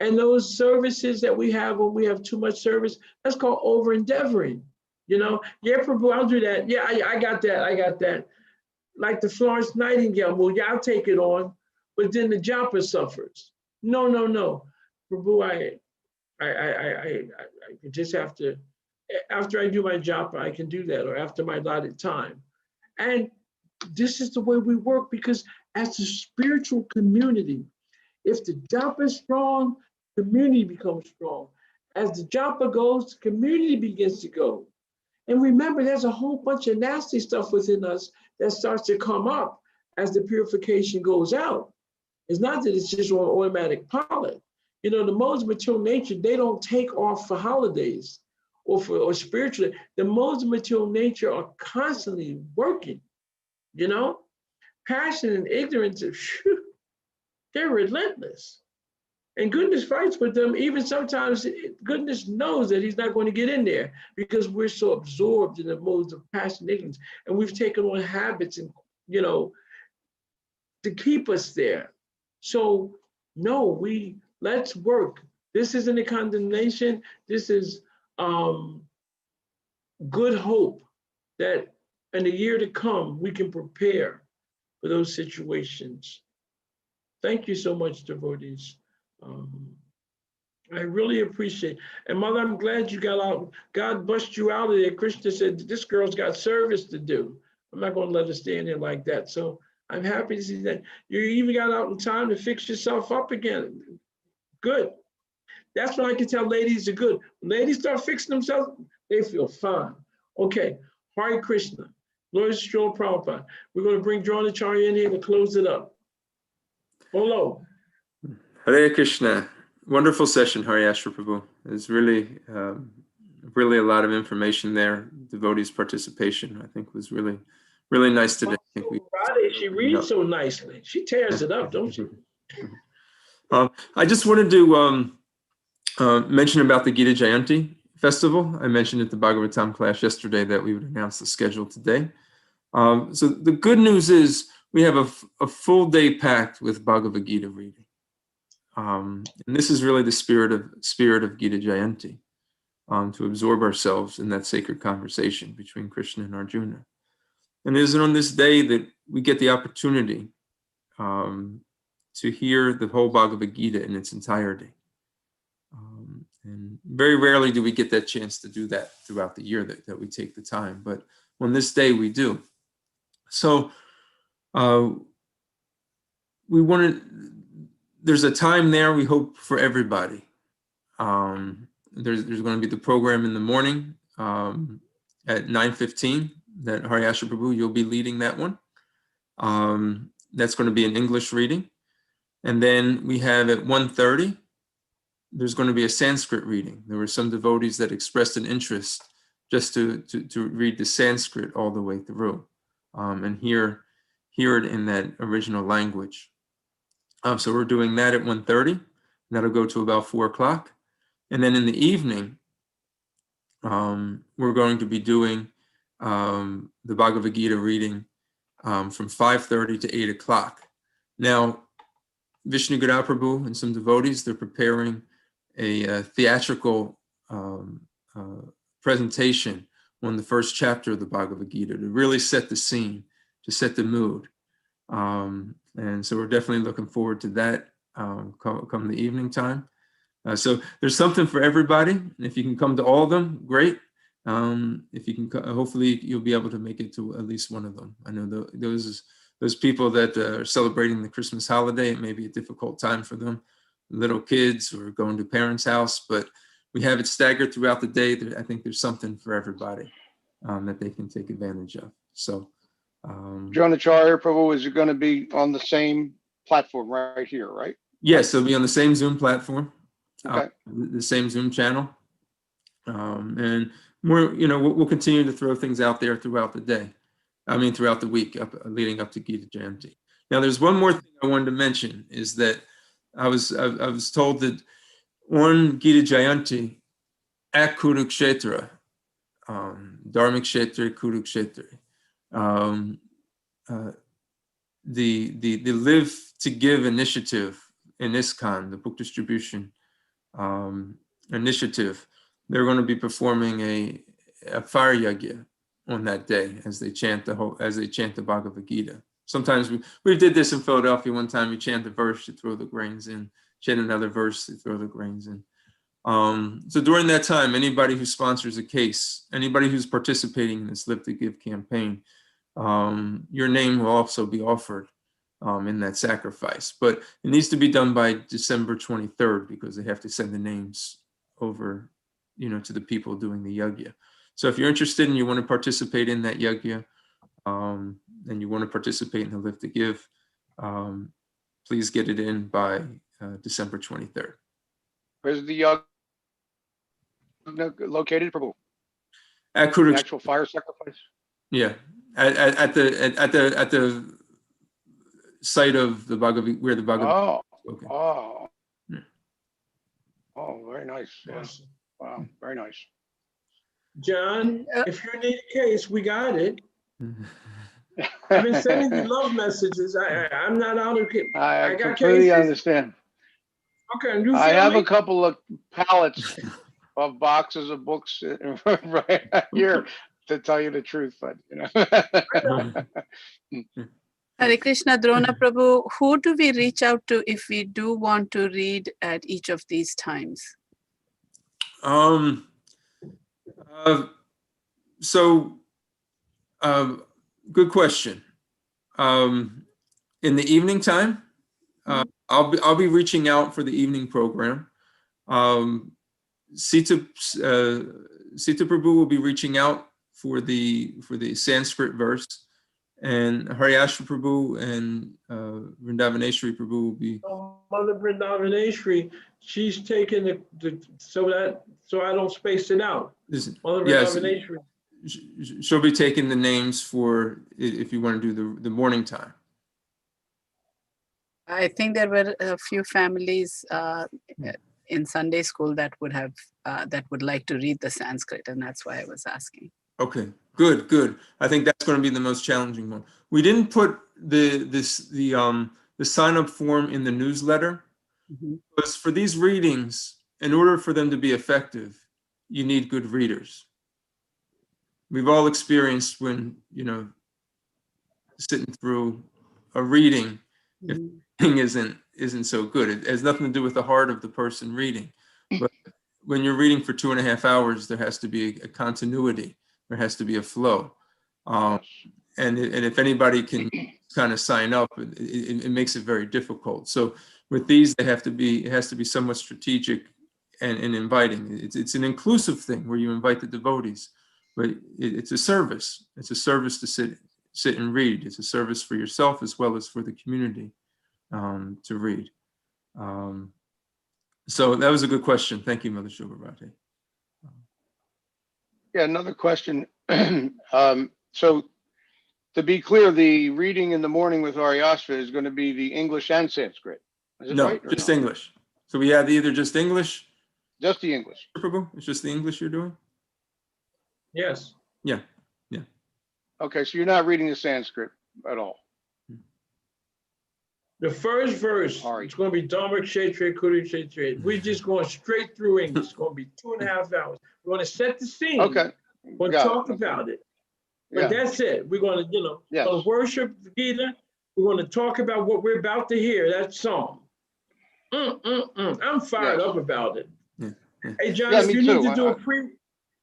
And those services that we have when we have too much service, that's called over-endeavoring. Yeah, Prabhu, I'll do that. Yeah, I got that. Like the Florence Nightingale, well, yeah, I'll take it on, but then the japa suffers. No. Prabhu, I just have to, after I do my japa, I can do that, or after my allotted time. And this is the way we work, because as a spiritual community, if the japa is strong, community becomes strong. As the japa goes, the community begins to go. And remember, there's a whole bunch of nasty stuff within us that starts to come up as the purification goes out. It's not that it's just on automatic pilot. The modes of material nature, they don't take off for holidays or spiritually. The modes of material nature are constantly working. Passion and ignorance, they're relentless. And goodness fights with them. Even sometimes goodness knows that he's not going to get in there because we're so absorbed in the modes of passion and ignorance. And we've taken on habits and, to keep us there. So no, let's work. This isn't a condemnation. This is good hope that in the year to come, we can prepare for those situations. Thank you so much, devotees. I really appreciate it. And Mother, I'm glad you got out. God busted you out of there. Krishna said, this girl's got service to do. I'm not going to let her stand there like that. So I'm happy to see that you even got out in time to fix yourself up again. Good. That's when I can tell ladies are good. When ladies start fixing themselves, they feel fine. Okay, Hare Krishna. Lord Srila Prabhupada. We're going to bring Dronacharya in here to close it up. Hello. Hare Krishna. Wonderful session, Haryashra Prabhu. There's really a lot of information there. Devotees' participation, I think, was really nice today. She reads so nicely. She tears it up, don't she? I just wanted to mention about the Gita Gianti festival. I mentioned at the Bhagavatam class yesterday that we would announce the schedule today. So the good news is we have a full day packed with Bhagavad Gita reading. And this is really the spirit of Gita Gianti, to absorb ourselves in that sacred conversation between Krishna and Arjuna. And it is on this day that we get the opportunity to hear the whole Bhagavad Gita in its entirety. And very rarely do we get that chance to do that throughout the year, that we take the time. But on this day, we do. So there's a time there, we hope, for everybody. There's going to be the program in the morning at 9:15 that Haryasha Prabhu, you'll be leading that one. That's going to be an English reading. And then we have at 1:30, there's going to be a Sanskrit reading. There were some devotees that expressed an interest just to read the Sanskrit all the way through and hear it in that original language. So we're doing that at 1:30. That'll go to about 4 o'clock. And then in the evening, we're going to be doing the Bhagavad Gita reading from 5:30 to 8 o'clock. Now, Vishnu Gada Prabhu and some devotees, they're preparing a theatrical presentation on the first chapter of the Bhagavad Gita to really set the scene, to set the mood. And so we're definitely looking forward to that come the evening time. So there's something for everybody. And if you can come to all of them, great. If you can, hopefully you'll be able to make it to at least one of them. I know those people that are celebrating the Christmas holiday, it may be a difficult time for them, little kids or going to parents' house, but we have it staggered throughout the day. I think there's something for everybody that they can take advantage of. So, Jonacharya Prabhu, is it going to be on the same platform right here, right? Yes, it'll be on the same Zoom platform, Okay. the same Zoom channel. And we'll continue to throw things out there throughout the day. Throughout the week leading up to Gita Gianti. Now, there's one more thing I wanted to mention is that I was told that on Gita Gianti at Kurukshetra, Dharmic Kshetra, Kurukshetra, the Live to Give initiative in ISKCON, the book distribution initiative, they're going to be performing a fire yagya on that day as they chant the Bhagavad Gita. Sometimes we did this in Philadelphia one time. We chant a verse to throw the grains in, chant another verse to throw the grains in. So during that time, anybody who sponsors a case, anybody who's participating in this Live to Give campaign, your name will also be offered in that sacrifice. But it needs to be done by December 23rd because they have to send the names over, to the people doing the yagya. So if you're interested and you want to participate in that yagya, and you want to participate in the Live to Give, please get it in by December 23rd. Where's the yagya located, Prabhu? At The actual fire sacrifice? Yeah, at the site of the Bhagavad, where the Bhagavad. Okay. Oh, Yeah. Oh, very nice. Yeah. Wow, very nice. John, if you need a case, we got it. I've been sending you love messages. I'm not out of it. I got completely cases. understand. Okay, new I have a family? couple of pallets of boxes of books right here, to tell you the truth, but Hare Krishna, Drona Prabhu, who do we reach out to if we do want to read at each of these times? Good question. In the evening time, I'll be reaching out for the evening program. Sita Prabhu will be reaching out for the Sanskrit verse, and Haryasha Prabhu and Vrindavaneshwari Prabhu will be. Mother Vrindavaneshwari, she's taken so I don't space it out. Mother Vrindavaneshwari. She'll be taking the names for if you want to do the morning time. I think there were a few families in Sunday school that would like to read the Sanskrit, and that's why I was asking. Okay, good. I think that's going to be the most challenging one. We didn't put the sign up form in the newsletter, Mhm. because for these readings, in order for them to be effective, you need good readers. We've all experienced when, sitting through a reading, if Mhm. the reading isn't so good. It has nothing to do with the heart of the person reading. But when you're reading for 2.5 hours, there has to be a continuity. There has to be a flow. Yes. And if anybody can kind of sign up, it makes it very difficult. So with these, it has to be somewhat strategic and inviting. It's an inclusive thing where you invite the devotees, but it's a service. It's a service to sit and read. It's a service for yourself as well as for the community to read. So that was a good question. Thank you, Mother Shubharati. Yeah, another question. So to be clear, the reading in the morning with Aryasva is going to be the English and Sanskrit. Is it No, right? or just no? English. So we have either just English. Just the English. Prabhu? It's just the English you're doing? Yes. Yeah. Okay, so you're not reading the Sanskrit at all. The first verse, All right. it's going to be Dharma Kshetra, Kuru Kshetra. We're just going straight through English. It's going to be 2.5 hours. We're going to set the scene. Okay. We're going to Got it. talk about it. But Yeah. that's it. We're going to, Yes. gonna worship the Gita. We're going to talk about what we're about to hear, that song. I'm fired Yes. up about it. Yeah. Hey, John, Yeah, if me you need too. to do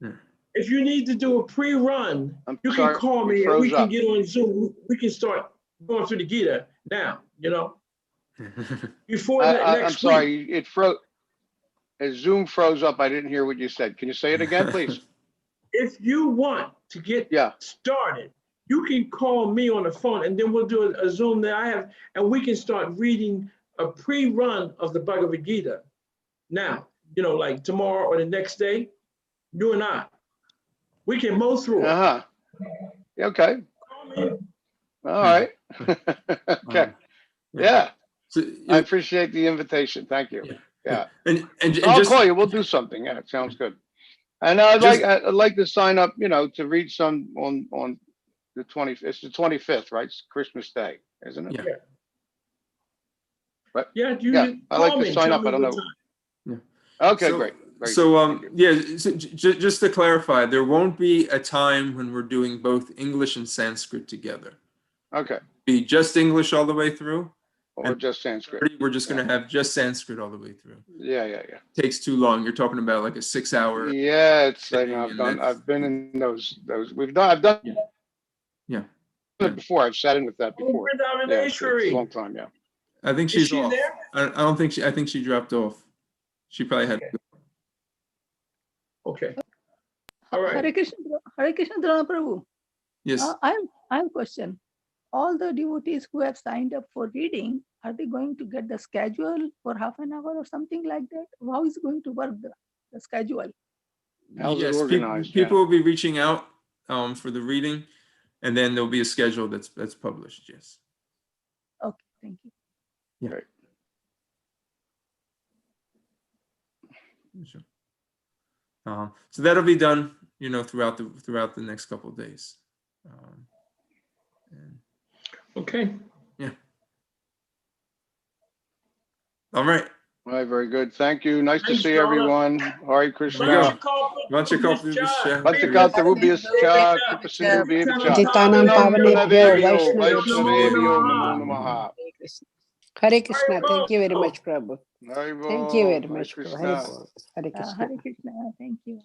Yeah. if you need to do a pre-run, I'm you sorry, can call you me and we froze can up. get on Zoom. We can start going through the Gita now, before I'm next week. sorry, it froze. As Zoom froze up, I didn't hear what you said. Can you say it again, please? If you want to get Yeah. started, you can call me on the phone and then we'll do a Zoom that I have, and we can start reading a pre-run of the Bhagavad Gita. Now, like tomorrow or the next day, you and I, we can mow through it. Uh-huh. Okay. Call me. All right. Okay. Yeah. So, I appreciate the invitation. Thank you. Yeah. and I'll just call you. We'll do something. Yeah, it sounds good. And I'd like to sign up, to read some on the 20th. It's the 25th, right? It's Christmas Day, isn't it? Yeah. Right. Yeah, Yeah. I like call to me, sign tell up. me I don't what know. time. Okay, So- great. Very So, good. so just to clarify, there won't be a time when we're doing both English and Sanskrit together. Okay. Be just English all the way through. Or And just Sanskrit. We're just going to have just Sanskrit all the way through. Yeah. Takes too long. You're talking about like a 6-hour. Yeah, it's like And that's- I've been in those I've done Yeah. it before. I've sat in with that Oh, before. Yeah, it's a Vrindavaneshwari. long time, yeah. I think Is she's she off. there? I don't think I think she dropped off. She probably had. Okay. All right. Hare Krishna, Drona Prabhu. Yes. I have a question. All the devotees who have signed up for reading, are they going to get the schedule for half an hour or something like that? How is it going to work, the schedule? How's it Yes, organized? people will be reaching out for the reading, and then there'll be a schedule that's published. Yes. Okay, thank you. Yeah. Right. Sure. So that'll be done, throughout the next couple of days. Okay. Yeah. All right. All right, very good. Thank you. Nice to Thanks, see Donna. everyone. Hare Krishna. Vanchikakalpa- Rubhyascha, Kripasindhubhyascha. Patitanam pavanebhyo Vaishnavebhyo, Vaishnavebhyo Namo Namaha. Hare Krishna. Thank you very much, Prabhu. Hare Thank you Bol, very Hare much, Prabhu. Krishna. Hare Bol. Hare Krishna. Hare Krishna, thank you.